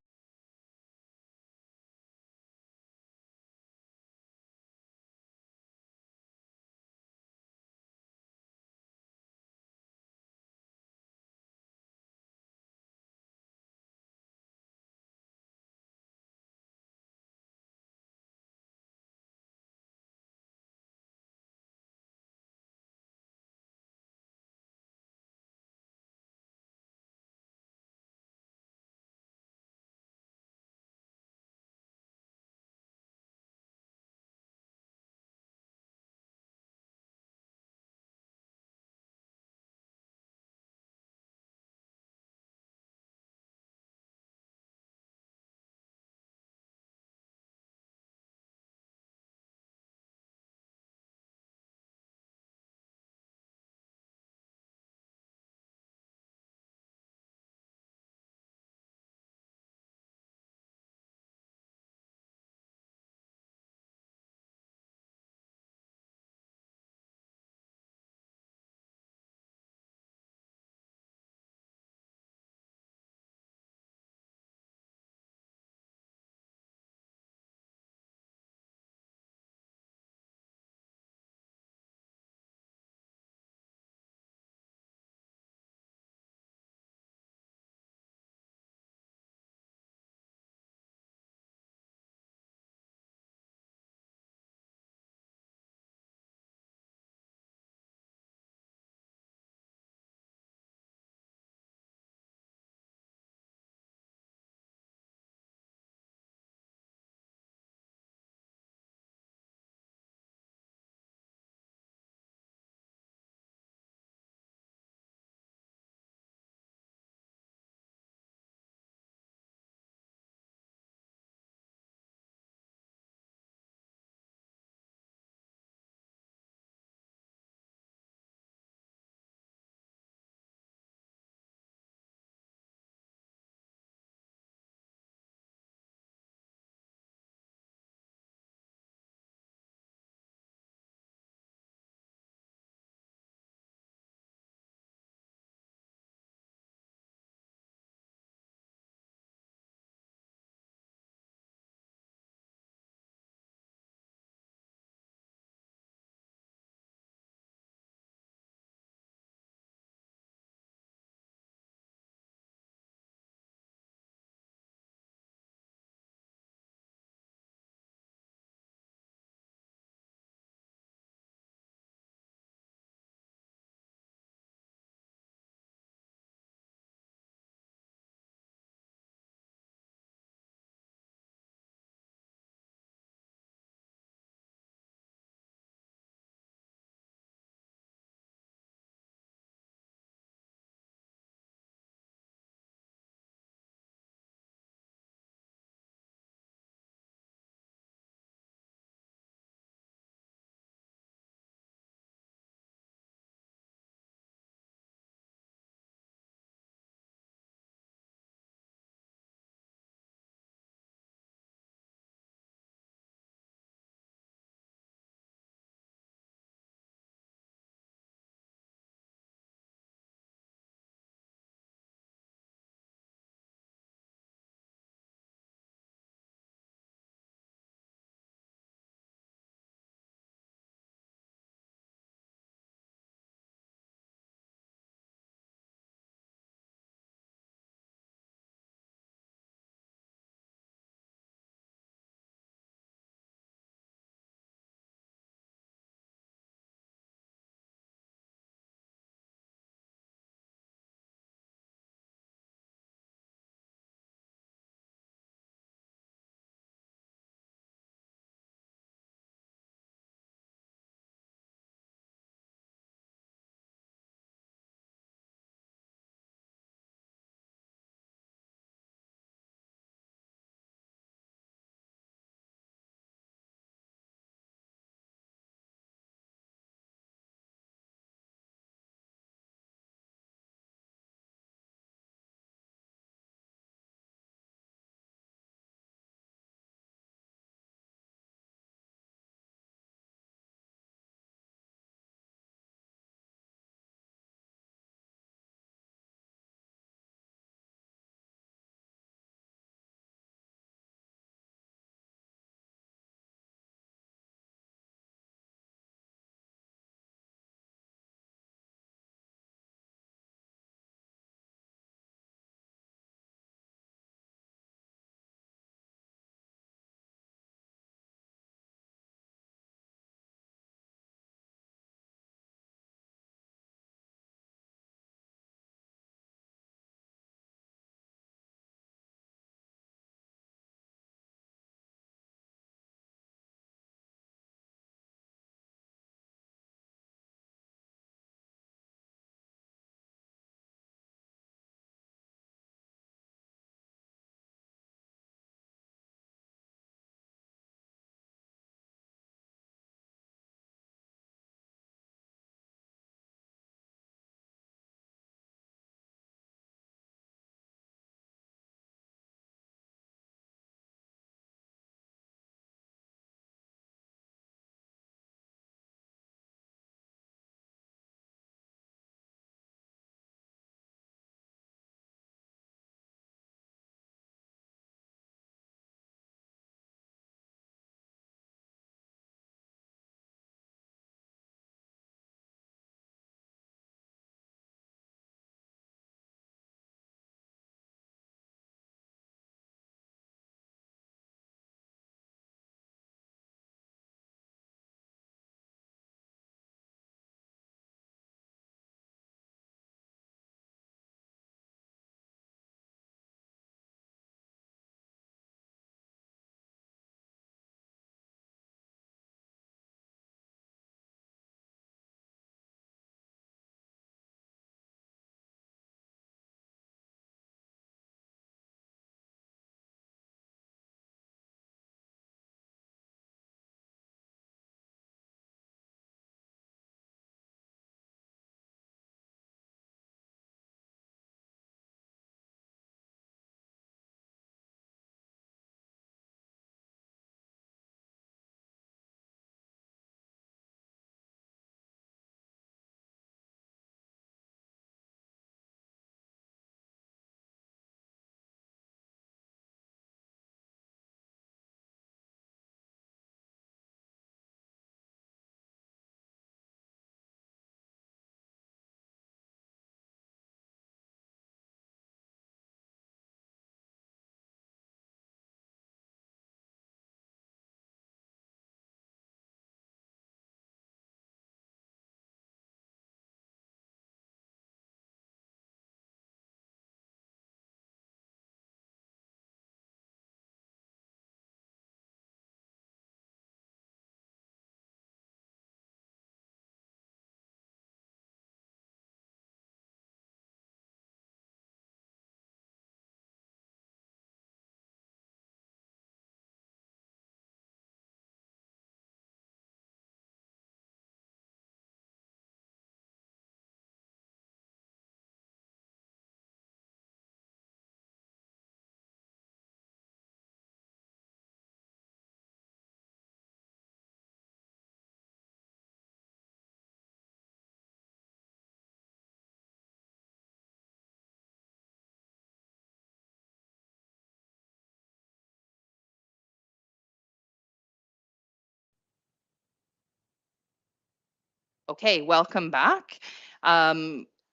Okay, welcome back.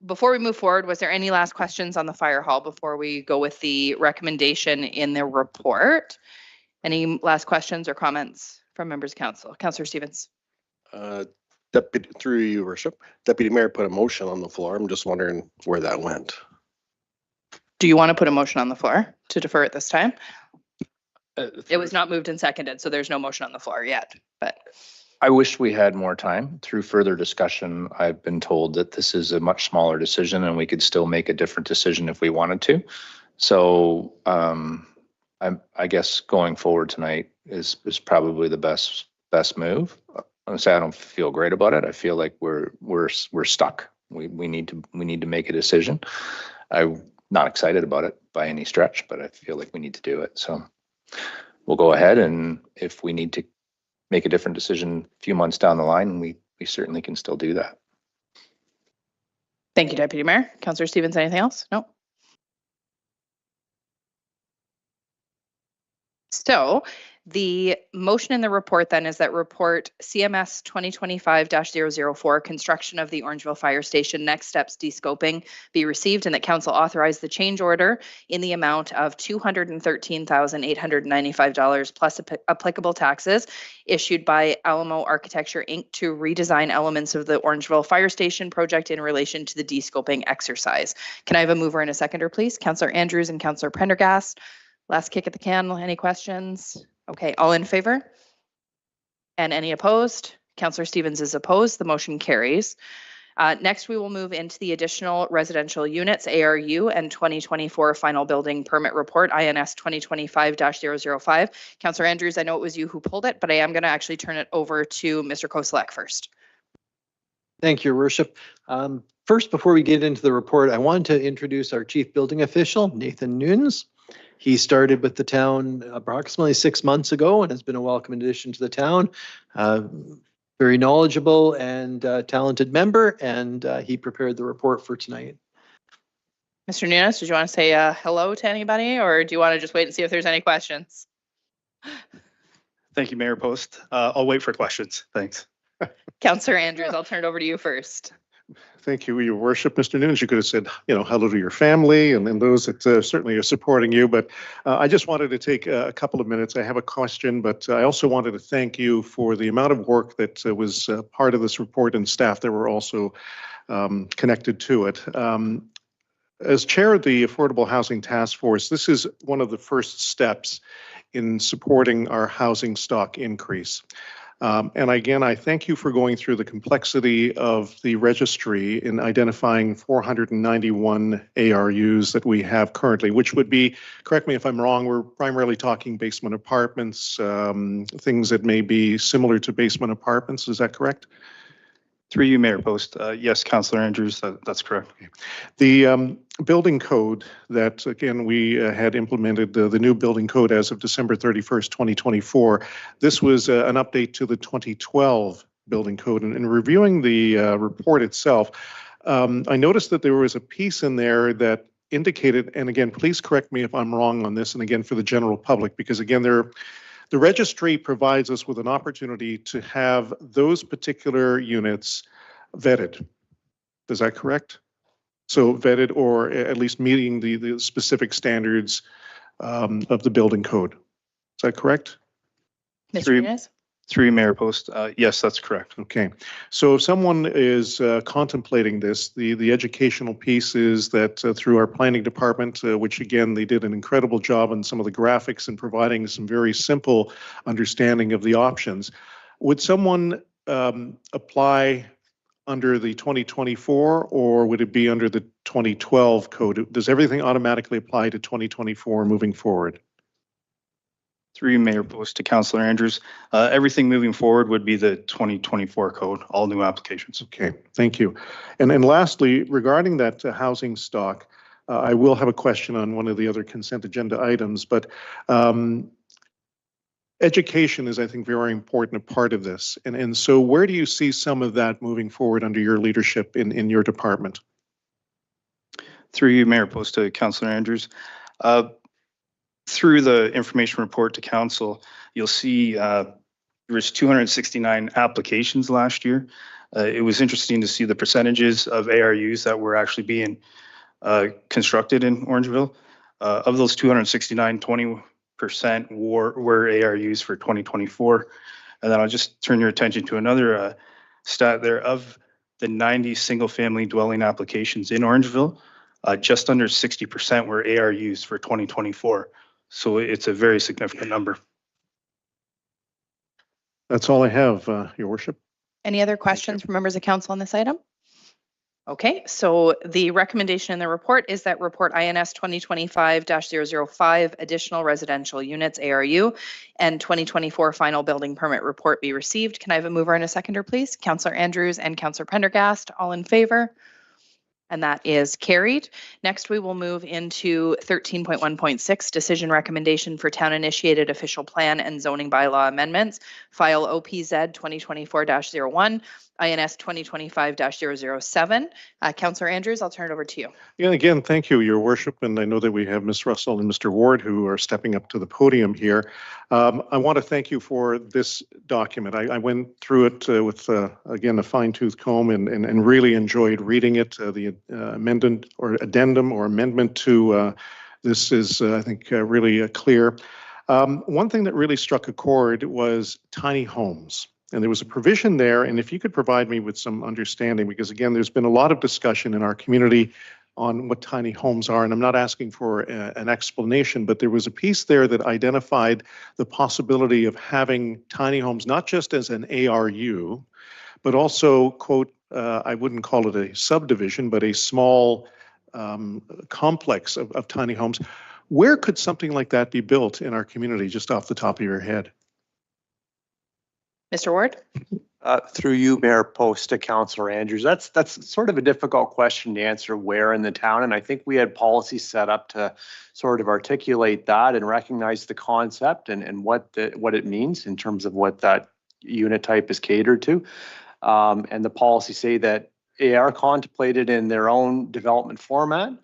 Before we move forward, was there any last questions on the fire hall before we go with the recommendation in the report? Any last questions or comments from members of council? Councillor Stevens. Deputy, through you, Your Worship, Deputy Mayor put a motion on the floor. I'm just wondering where that went. Do you want to put a motion on the floor to defer it this time? It was not moved and seconded, so there's no motion on the floor yet, but. I wish we had more time. Through further discussion, I've been told that this is a much smaller decision and we could still make a different decision if we wanted to. So I guess going forward tonight is probably the best move. I say I don't feel great about it. I feel like we're stuck. We need to make a decision. I'm not excited about it by any stretch, but I feel like we need to do it. So we'll go ahead, and if we need to make a different decision a few months down the line, we certainly can still do that. Thank you, Deputy Mayor. Councillor Stevens, anything else? No. So the motion in the report then is that report CMS 2025-004, construction of the Orangeville Fire Station, next steps descoping, be received, and that council authorize the change order in the amount of $213,895 plus applicable taxes issued by Alamo Architecture Inc. to redesign elements of the Orangeville Fire Station project in relation to the descoping exercise. Can I have a mover and a seconder, please? Councillor Andrews and Councillor Prendergast. Last kick at the can. Any questions? Okay, all in favor? And any opposed? Councillor Stevens is opposed. The motion carries. Next, we will move into the additional residential units, ARU, and 2024 final building permit report, INS 2025-005. Councillor Andrews, I know it was you who pulled it, but I am going to actually turn it over to Mr. Koselleck first. Thank you, Your Worship. First, before we get into the report, I wanted to introduce our Chief Building Official, Nathan Nunes. He started with the town approximately 6 months ago and has been a welcome addition to the town. Very knowledgeable and talented member, and he prepared the report for tonight. Mr. Nunes, did you want to say hello to anybody, or do you want to just wait and see if there's any questions? Thank you, Mayor Post. I'll wait for questions. Thanks. Councillor Andrews, I'll turn it over to you first. Thank you, Your Worship. Mr. Nunes, you could have said, hello to your family and those that certainly are supporting you. But I just wanted to take a couple of minutes. I have a question, but I also wanted to thank you for the amount of work that was part of this report and staff that were also connected to it. As chair of the Affordable Housing Task Force, this is one of the first steps in supporting our housing stock increase. And again, I thank you for going through the complexity of the registry in identifying 491 ARUs that we have currently, which would be, correct me if I'm wrong, we're primarily talking basement apartments, things that may be similar to basement apartments. Is that correct? Through you, Mayor Post. Yes, Councillor Andrews, that's correct. Okay. The building code that, again, we had implemented the new building code as of December 31st, 2024. This was an update to the 2012 building code. And in reviewing the report itself, I noticed that there was a piece in there that indicated, and again, please correct me if I'm wrong on this, and again, for the general public, because again, the registry provides us with an opportunity to have those particular units vetted. Is that correct? So vetted, or at least meeting the specific standards of the building code. Is that correct? Mr. Nunes? Through you, Mayor Post. Yes, that's correct. Okay. So if someone is contemplating this, the educational piece is that through our planning department, which again, they did an incredible job on some of the graphics and providing some very simple understanding of the options. Would someone apply under the 2024, or would it be under the 2012 code? Does everything automatically apply to 2024 moving forward? Through you, Mayor Post, to Councillor Andrews. Everything moving forward would be the 2024 code, all new applications. Okay, thank you. And lastly, regarding that housing stock, I will have a question on one of the other consent agenda items, but education is, I think, very important a part of this. And so where do you see some of that moving forward under your leadership in your department? Through you, Mayor Post, to Councillor Andrews. Through the information report to council, you'll see there was 269 applications last year. It was interesting to see the percentages of ARUs that were actually being constructed in Orangeville. Of those 269, 20% were ARUs for 2024. And then I'll just turn your attention to another stat there. Of the 90 single-family dwelling applications in Orangeville, just under 60% were ARUs for 2024. So it's a very significant number. That's all I have, Your Worship. Any other questions from members of council on this item? Okay, so the recommendation in the report is that report INS 2025-005 additional residential units ARU and 2024 final building permit report be received. Can I have a mover and a seconder, please? Councillor Andrews and Councillor Pendergast, all in favor? And that is carried. Next, we will move into 13.1.6, decision recommendation for town initiated official plan and zoning bylaw amendments, file OPZ 2024-01, INS 2025-007. Councillor Andrews, I'll turn it over to you. Yeah, again, thank you, Your Worship. And I know that we have Ms. Russell and Mr. Ward who are stepping up to the podium here. I want to thank you for this document. I went through it with, again, a fine-tooth comb and really enjoyed reading it. The amendment or addendum or amendment to this is, I think, really clear. One thing that really struck a chord was tiny homes. And there was a provision there, and if you could provide me with some understanding, because again, there's been a lot of discussion in our community on what tiny homes are, and I'm not asking for an explanation, but there was a piece there that identified the possibility of having tiny homes, not just as an ARU, but also, quote, I wouldn't call it a subdivision, but a small complex of tiny homes. Where could something like that be built in our community, just off the top of your head? Mr. Ward? Through you, Mayor Post, to Councillor Andrews. That's sort of a difficult question to answer where in the town, and I think we had policies set up to sort of articulate that and recognize the concept and what it means in terms of what that unit type is catered to. And the policies say that they are contemplated in their own development format,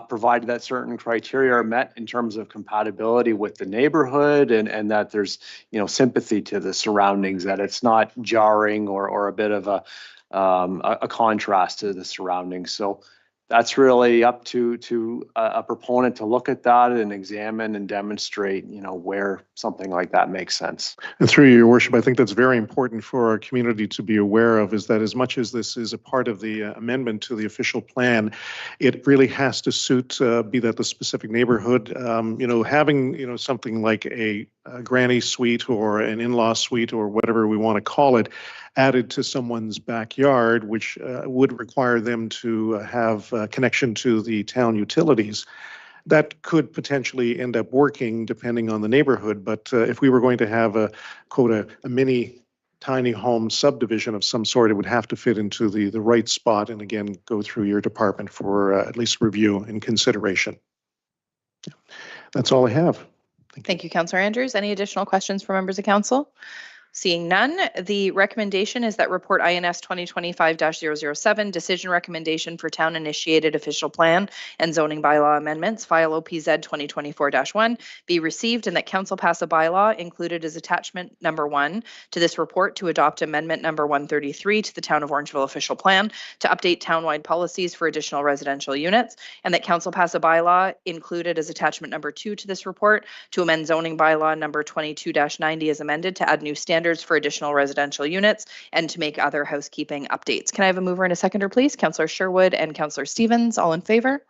provided that certain criteria are met in terms of compatibility with the neighborhood and that there's, you know, sympathy to the surroundings, that it's not jarring or a bit of a contrast to the surroundings. So that's really up to a proponent to look at that and examine and demonstrate, you know, where something like that makes sense. And through Your Worship, I think that's very important for our community to be aware of, is that as much as this is a part of the amendment to the official plan, it really has to suit, be that the specific neighborhood, you know, having, you know, something like a granny suite or an in-law suite or whatever we want to call it, added to someone's backyard, which would require them to have a connection to the town utilities. That could potentially end up working depending on the neighborhood. But if we were going to have a, quote, a mini tiny home subdivision of some sort, it would have to fit into the right spot and again, go through your department for at least review and consideration. That's all I have. Thank you, Councillor Andrews. Any additional questions from members of council? Seeing none, the recommendation is that report INS 2025-007, decision recommendation for town initiated official plan and zoning bylaw amendments, file OPZ 2024-1, be received and that council pass a bylaw included as attachment number 1 to this report to adopt amendment number 133 to the Town of Orangeville official plan to update townwide policies for additional residential units, and that council pass a bylaw included as attachment number 2 to this report to amend zoning bylaw number 22-90 as amended to add new standards for additional residential units and to make other housekeeping updates. Can I have a mover and a seconder, please? Councillor Sherwood and Councillor Stevens, all in favor?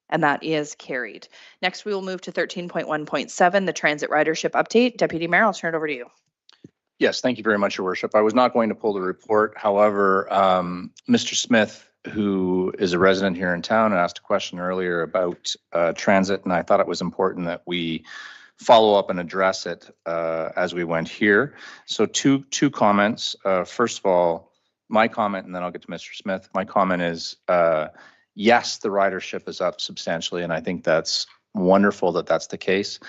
And that is carried. Next, we will move to 13.1.7, the transit ridership update. Deputy Mayor, I'll turn it over to you. Yes, thank you very much, Your Worship. I was not going to pull the report. However, Mr. Smith, who is a resident here in town, asked a question earlier about transit, and I thought it was important that we follow up and address it as we went here. So two comments. First of all, my comment, and then I'll get to Mr. Smith. My comment is, yes, the ridership is up substantially, and I think that's wonderful that that's the case.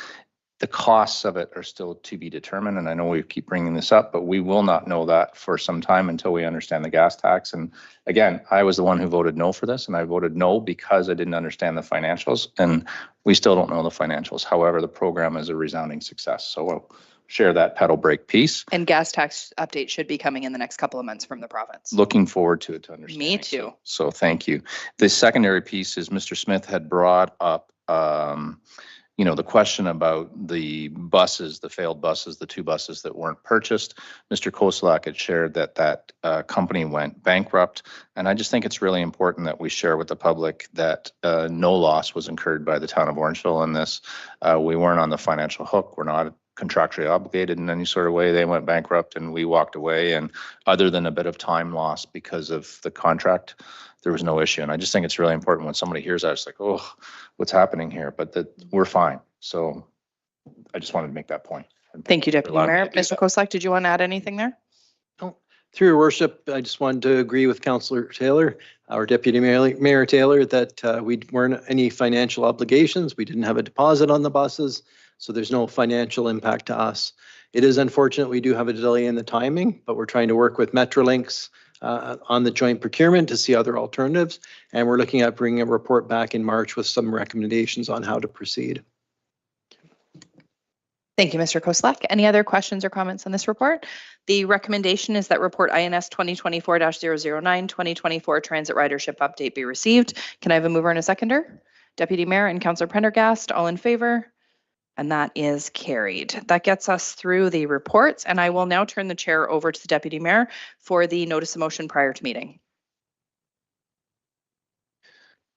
The costs of it are still to be determined, and I know we keep bringing this up, but we will not know that for some time until we understand the gas tax. And again, I was the one who voted no for this, and I voted no because I didn't understand the financials, and we still don't know the financials. However, the program is a resounding success, so share that pedal brake piece. And gas tax update should be coming in the next couple of months from the province. Looking forward to it, to understand. Me too. So thank you. The secondary piece is Mr. Smith had brought up, you know, the question about the buses, the failed buses, the 2 buses that weren't purchased. Mr. Koselak had shared that that company went bankrupt. And I just think it's really important that we share with the public that no loss was incurred by the town of Orangeville in this. We weren't on the financial hook. We're not contractually obligated in any sort of way. They went bankrupt and we walked away. And other than a bit of time lost because of the contract, there was no issue. And I just think it's really important when somebody hears that, it's like, oh, what's happening here? But that we're fine. So I just wanted to make that point. Thank you, Deputy Mayor. Mr. Koselak, did you want to add anything there? Through your worship, I just wanted to agree with Councillor Taylor, our Deputy Mayor Taylor, that we weren't any financial obligations. We didn't have a deposit on the buses, so there's no financial impact to us. It is unfortunate we do have a delay in the timing, but we're trying to work with Metrolinx on the joint procurement to see other alternatives. And we're looking at bringing a report back in March with some recommendations on how to proceed. Thank you, Mr. Koselak. Any other questions or comments on this report? The recommendation is that report INS 2024-009 2024 transit ridership update be received. Can I have a mover and a seconder? Deputy Mayor and Councillor Prendergast, all in favor? And that is carried. That gets us through the reports, and I will now turn the chair over to the Deputy Mayor for the notice of motion prior to meeting.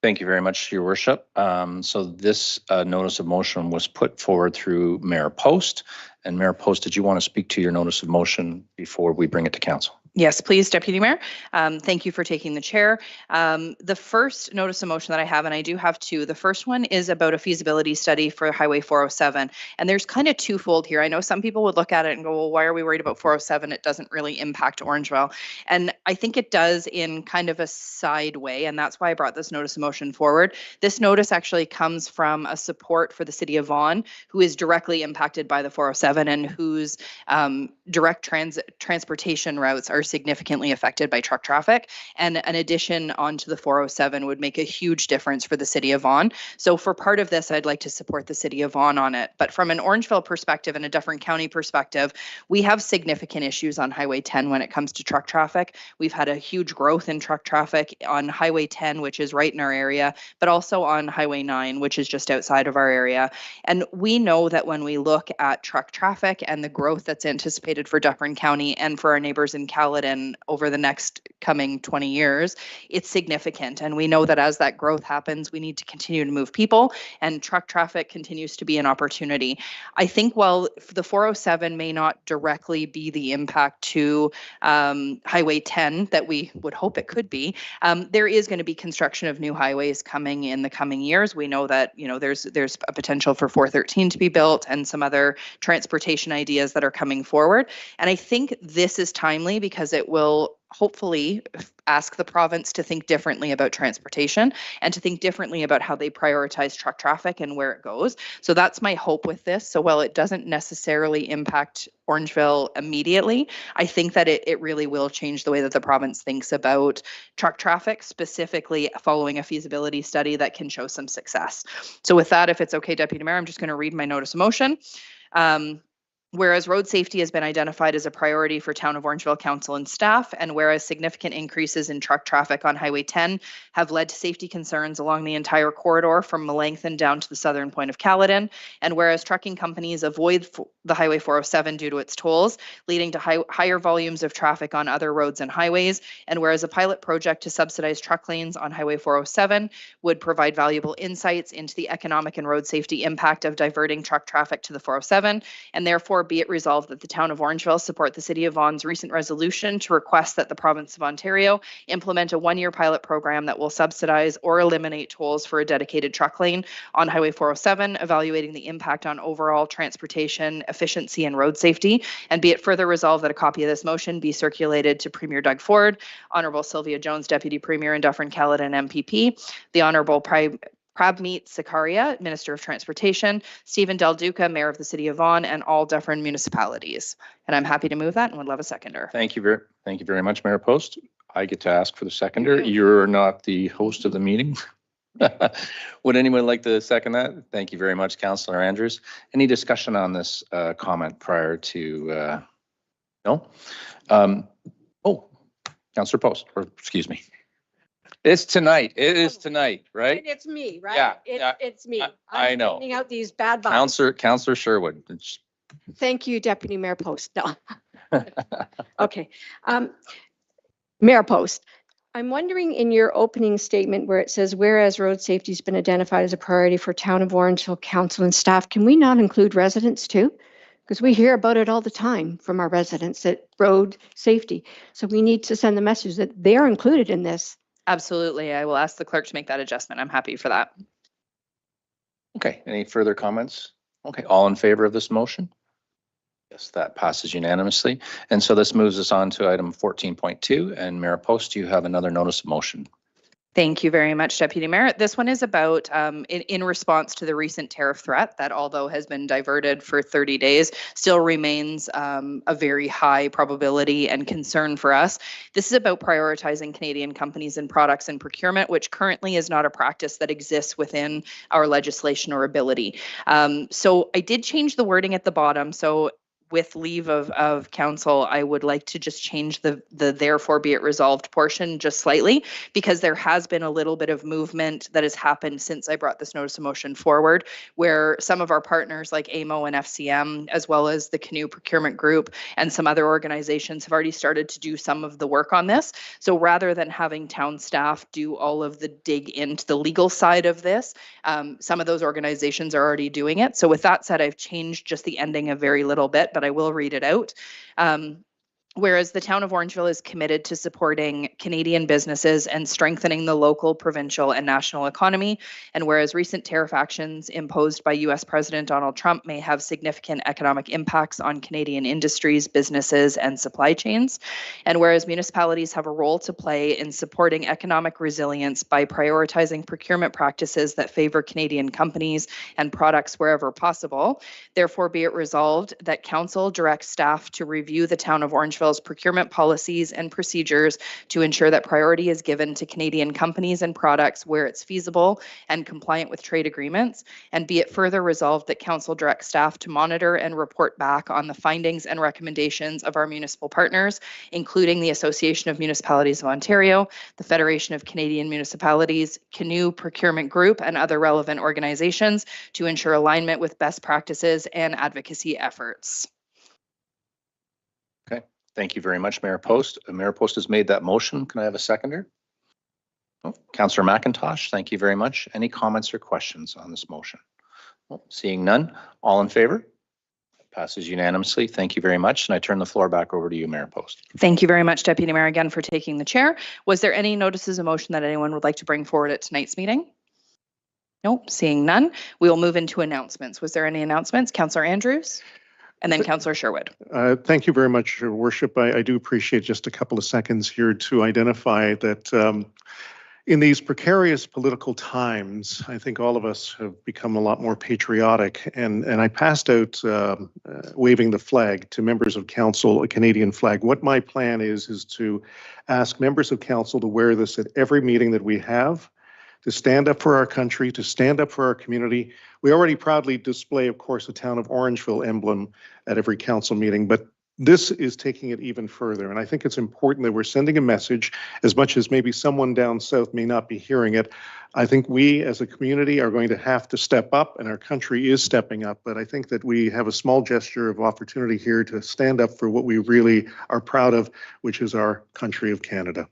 Thank you very much, Your Worship. So this notice of motion was put forward through Mayor Post. And Mayor Post, did you want to speak to your notice of motion before we bring it to council? Yes, please, Deputy Mayor. Thank you for taking the chair. The first notice of motion that I have, and I do have 2. The first one is about a feasibility study for Highway 407. And there's kind of twofold here. I know some people would look at it and go, well, why are we worried about 407? It doesn't really impact Orangeville. And I think it does in kind of a side way. And that's why I brought this notice of motion forward. This notice actually comes from a support for the city of Vaughan, who is directly impacted by the 407 and whose direct transportation routes are significantly affected by truck traffic, and an addition onto the 407 would make a huge difference for the city of Vaughan. So for part of this, I'd like to support the city of Vaughan on it. But from an Orangeville perspective and a Dufferin County perspective, we have significant issues on Highway 10 when it comes to truck traffic. We've had a huge growth in truck traffic on Highway 10, which is right in our area, but also on Highway 9, which is just outside of our area. And we know that when we look at truck traffic and the growth that's anticipated for Dufferin County and for our neighbors in Caledon over the next coming 20 years, it's significant. And we know that as that growth happens, we need to continue to move people, and truck traffic continues to be an opportunity. I think while the 407 may not directly be the impact to Highway 10 that we would hope it could be, there is going to be construction of new highways coming in the coming years. We know that, you know, there's a potential for 413 to be built and some other transportation ideas that are coming forward. And I think this is timely because it will hopefully ask the province to think differently about transportation and to think differently about how they prioritize truck traffic and where it goes. So that's my hope with this. So while it doesn't necessarily impact Orangeville immediately, I think that it really will change the way that the province thinks about truck traffic, specifically following a feasibility study that can show some success. So with that, if it's okay, Deputy Mayor, I'm just going to read my notice of motion. Whereas road safety has been identified as a priority for Town of Orangeville Council and staff, and whereas significant increases in truck traffic on Highway 10 have led to safety concerns along the entire corridor from Melanchthon down to the southern point of Caledon, and whereas trucking companies avoid the Highway 407 due to its tolls, leading to higher volumes of traffic on other roads and highways, and whereas a pilot project to subsidize truck lanes on Highway 407 would provide valuable insights into the economic and road safety impact of diverting truck traffic to the 407, and therefore be it resolved that the Town of Orangeville support the City of Vaughan's recent resolution to request that the Province of Ontario implement a 1-year pilot program that will subsidize or eliminate tolls for a dedicated truck lane on Highway 407, evaluating the impact on overall transportation efficiency and road safety. And be it further resolved that a copy of this motion be circulated to Premier Doug Ford, Honourable Sylvia Jones, Deputy Premier and Dufferin Caledon MPP, the Honourable Prabmeet Sakaria, Minister of Transportation, Stephen Del Duca, Mayor of the City of Vaughan, and all Dufferin municipalities. And I'm happy to move that and would love a seconder. Thank you very much, Mayor Post. I get to ask for the seconder. You're not the host of the meeting. Would anyone like to second that? Thank you very much, Councillor Andrews. Any discussion on this comment prior to, no? Oh, Councillor Post, or excuse me. It's tonight. It is tonight, right? And it's me, right? Yeah, It's me. I know. I'm sending out these bad vibes. Councillor Sherwood. Thank you, Deputy Mayor Post. No. Okay. Mayor Post, I'm wondering in your opening statement where it says, whereas road safety has been identified as a priority for Town of Orangeville Council and staff, can we not include residents too? Because we hear about it all the time from our residents, that road safety. So we need to send the message that they're included in this. Absolutely. I will ask the clerk to make that adjustment. I'm happy for that. Okay, any further comments? Okay, all in favor of this motion? Yes, that passes unanimously. And so this moves us on to item 14.2. And Mayor Post, you have another notice of motion. Thank you very much, Deputy Mayor. This one is about in response to the recent tariff threat that, although has been diverted for 30 days, still remains a very high probability and concern for us. This is about prioritizing Canadian companies and products in procurement, which currently is not a practice that exists within our legislation or ability. So I did change the wording at the bottom. So with leave of council, I would like to just change the therefore be it resolved portion just slightly, because there has been a little bit of movement that has happened since I brought this notice of motion forward, where some of our partners like AMO and FCM, as well as the Canoe Procurement Group and some other organizations have already started to do some of the work on this. So rather than having town staff do all of the dig into the legal side of this, some of those organizations are already doing it. So with that said, I've changed just the ending a very little bit, but I will read it out. Whereas the town of Orangeville is committed to supporting Canadian businesses and strengthening the local, provincial, and national economy, and whereas recent tariff actions imposed by U.S. President Donald Trump may have significant economic impacts on Canadian industries, businesses, and supply chains, and whereas municipalities have a role to play in supporting economic resilience by prioritizing procurement practices that favor Canadian companies and products wherever possible, therefore be it resolved that Council directs staff to review the town of Orangeville's procurement policies and procedures to ensure that priority is given to Canadian companies and products where it's feasible and compliant with trade agreements, and be it further resolved that Council directs staff to monitor and report back on the findings and recommendations of our municipal partners, including the Association of Municipalities of Ontario, the Federation of Canadian Municipalities, Canoe Procurement Group, and other relevant organizations to ensure alignment with best practices and advocacy efforts. Okay, thank you very much, Mayor Post. Mayor Post has made that motion. Can I have a seconder? Oh, Councillor McIntosh, thank you very much. Any comments or questions on this motion? Well, seeing none, all in favor? Passes unanimously. Thank you very much. And I turn the floor back over to you, Mayor Post. Thank you very much, Deputy Mayor, again for taking the chair. Was there any notices of motion that anyone would like to bring forward at tonight's meeting? Nope, seeing none. We will move into announcements. Was there any announcements? Councillor Andrews? And then Councillor Sherwood. Thank you very much, Your Worship. I do appreciate just a couple of seconds here to identify that in these precarious political times, I think all of us have become a lot more patriotic. And I passed out waving the flag to members of council, a Canadian flag. What my plan is to ask members of council to wear this at every meeting that we have, to stand up for our country, to stand up for our community. We already proudly display, of course, the town of Orangeville emblem at every council meeting, but this is taking it even further. And I think it's important that we're sending a message, as much as maybe someone down south may not be hearing it. I think we as a community are going to have to step up, and our country is stepping up. But I think that we have a small gesture of opportunity here to stand up for what we really are proud of, which is our country of Canada.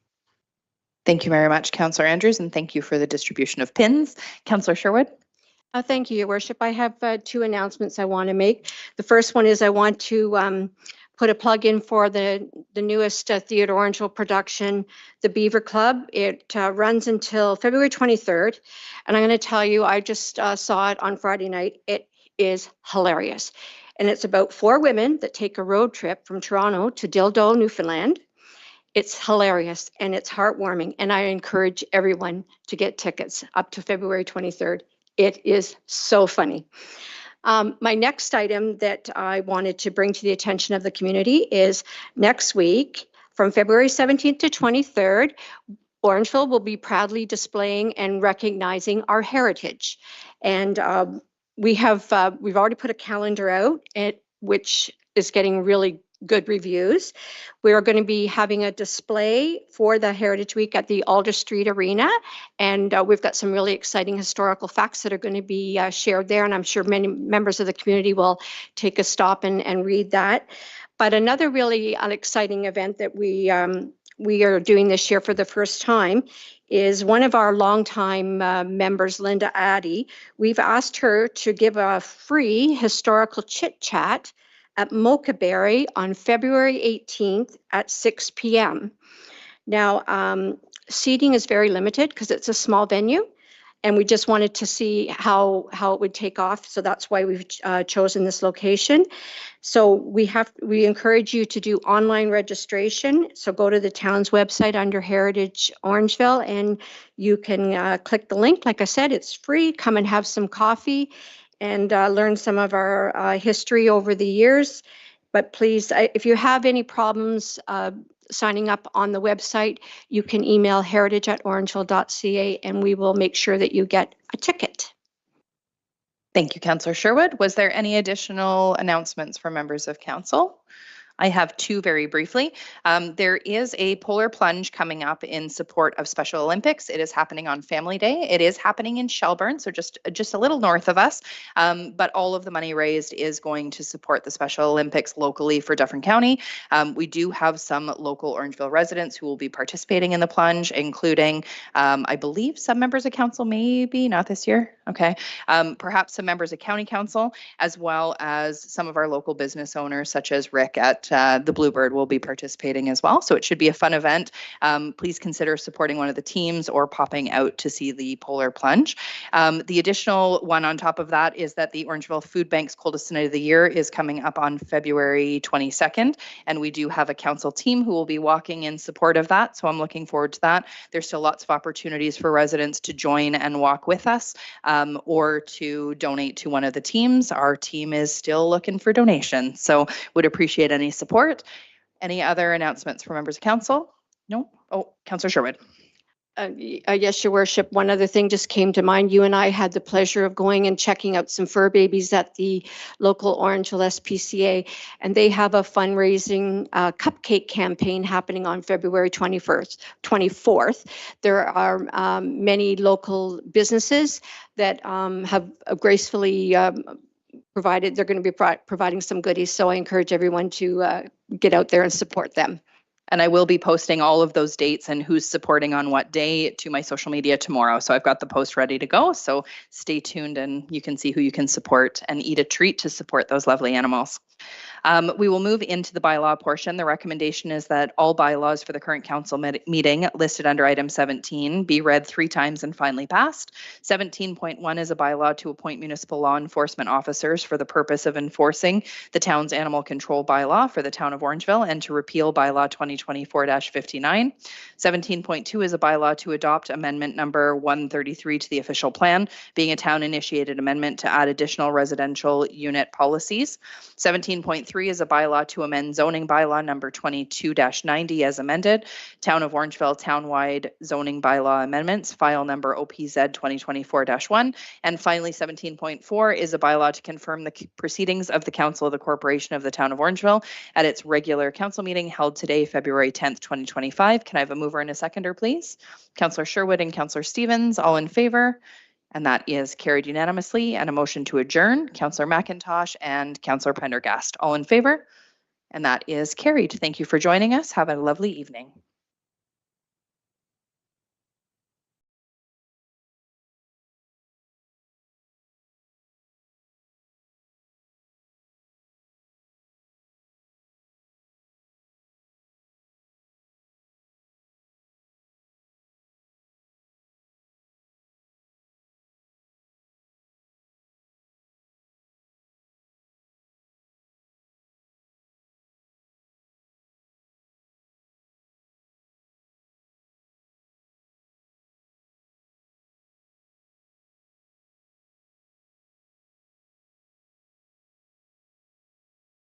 Thank you very much, Councillor Andrews, and thank you for the distribution of pins. Councillor Sherwood. Thank you, Your Worship. I have two announcements I want to make. The first one is I want to put a plug in for the newest Theatre Orangeville production, The Beaver Club. It runs until February 23rd. And I'm going to tell you, I just saw it on Friday night. It is hilarious. And it's about 4 women that take a road trip from Toronto to Dildo, Newfoundland. It's hilarious and it's heartwarming. And I encourage everyone to get tickets up to February 23rd. It is so funny. My next item that I wanted to bring to the attention of the community is next week, from February 17th to 23rd, Orangeville will be proudly displaying and recognizing our heritage. And we've already put a calendar out, which is getting really good reviews. We are going to be having a display for the Heritage Week at the Alder Street Arena, and we've got some really exciting historical facts that are going to be shared there, and I'm sure many members of the community will take a stop and read that. But another really exciting event that we are doing this year for the first time is one of our longtime members, Linda Addy. We've asked her to give a free historical chit chat at Mochaberry on February 18th at 6 p.m. Now, seating is very limited because it's a small venue, and we just wanted to see how it would take off. So that's why we've chosen this location. So we encourage you to do online registration. So go to the town's website under Heritage Orangeville, and you can click the link. Like I said, it's free. Come and have some coffee and learn some of our history over the years. But please, if you have any problems signing up on the website, you can email heritage@orangeville.ca, and we will make sure that you get a ticket. Thank you, Councillor Sherwood. Was there any additional announcements for members of council? I have two very briefly. There is a polar plunge coming up in support of Special Olympics. It is happening on Family Day. It is happening in Shelburne, so just a little north of us. But all of the money raised is going to support the Special Olympics locally for Dufferin County. We do have some local Orangeville residents who will be participating in the plunge, including, I believe, some members of council, maybe not this year. Okay. Perhaps some members of county council, as well as some of our local business owners, such as Rick at the Bluebird, will be participating as well. So it should be a fun event. Please consider supporting one of the teams or popping out to see the polar plunge. The additional one on top of that is that the Orangeville Food Bank's Coldest Night of the Year is coming up on February 22nd, and we do have a council team who will be walking in support of that. So I'm looking forward to that. There's still lots of opportunities for residents to join and walk with us, or to donate to one of the teams. Our team is still looking for donations, so would appreciate any support. Any other announcements for members of council? No? Oh, Councillor Sherwood. Yes, Your Worship. One other thing just came to mind. You and I had the pleasure of going and checking out some fur babies at the local Orangeville SPCA, and they have a fundraising cupcake campaign happening on February 24th. There are many local businesses that have gracefully provided. They're going to be providing some goodies, so I encourage everyone to get out there and support them. And I will be posting all of those dates and who's supporting on what day to my social media tomorrow. So I've got the post ready to go. So stay tuned and you can see who you can support and eat a treat to support those lovely animals. We will move into the bylaw portion. The recommendation is that all bylaws for the current council meeting listed under item 17 be read 3 times and finally passed. 17.1 is a bylaw to appoint municipal law enforcement officers for the purpose of enforcing the town's animal control bylaw for the town of Orangeville and to repeal bylaw 2024-59. 17.2 is a bylaw to adopt amendment number 133 to the official plan, being a town initiated amendment to add additional residential unit policies. 17.3 is a bylaw to amend zoning bylaw number 22-90 as amended, Town of Orangeville townwide zoning bylaw amendments, file number OPZ 2024-1. And finally, 17.4 is a bylaw to confirm the proceedings of the Council of the Corporation of the Town of Orangeville at its regular council meeting held today, February 10th, 2025. Can I have a mover and a seconder, please? Councillor Sherwood and Councillor Stevens, all in favor? And that is carried unanimously. And a motion to adjourn, Councillor McIntosh and Councillor Prendergast, all in favor? And that is carried. Thank you for joining us. Have a lovely evening.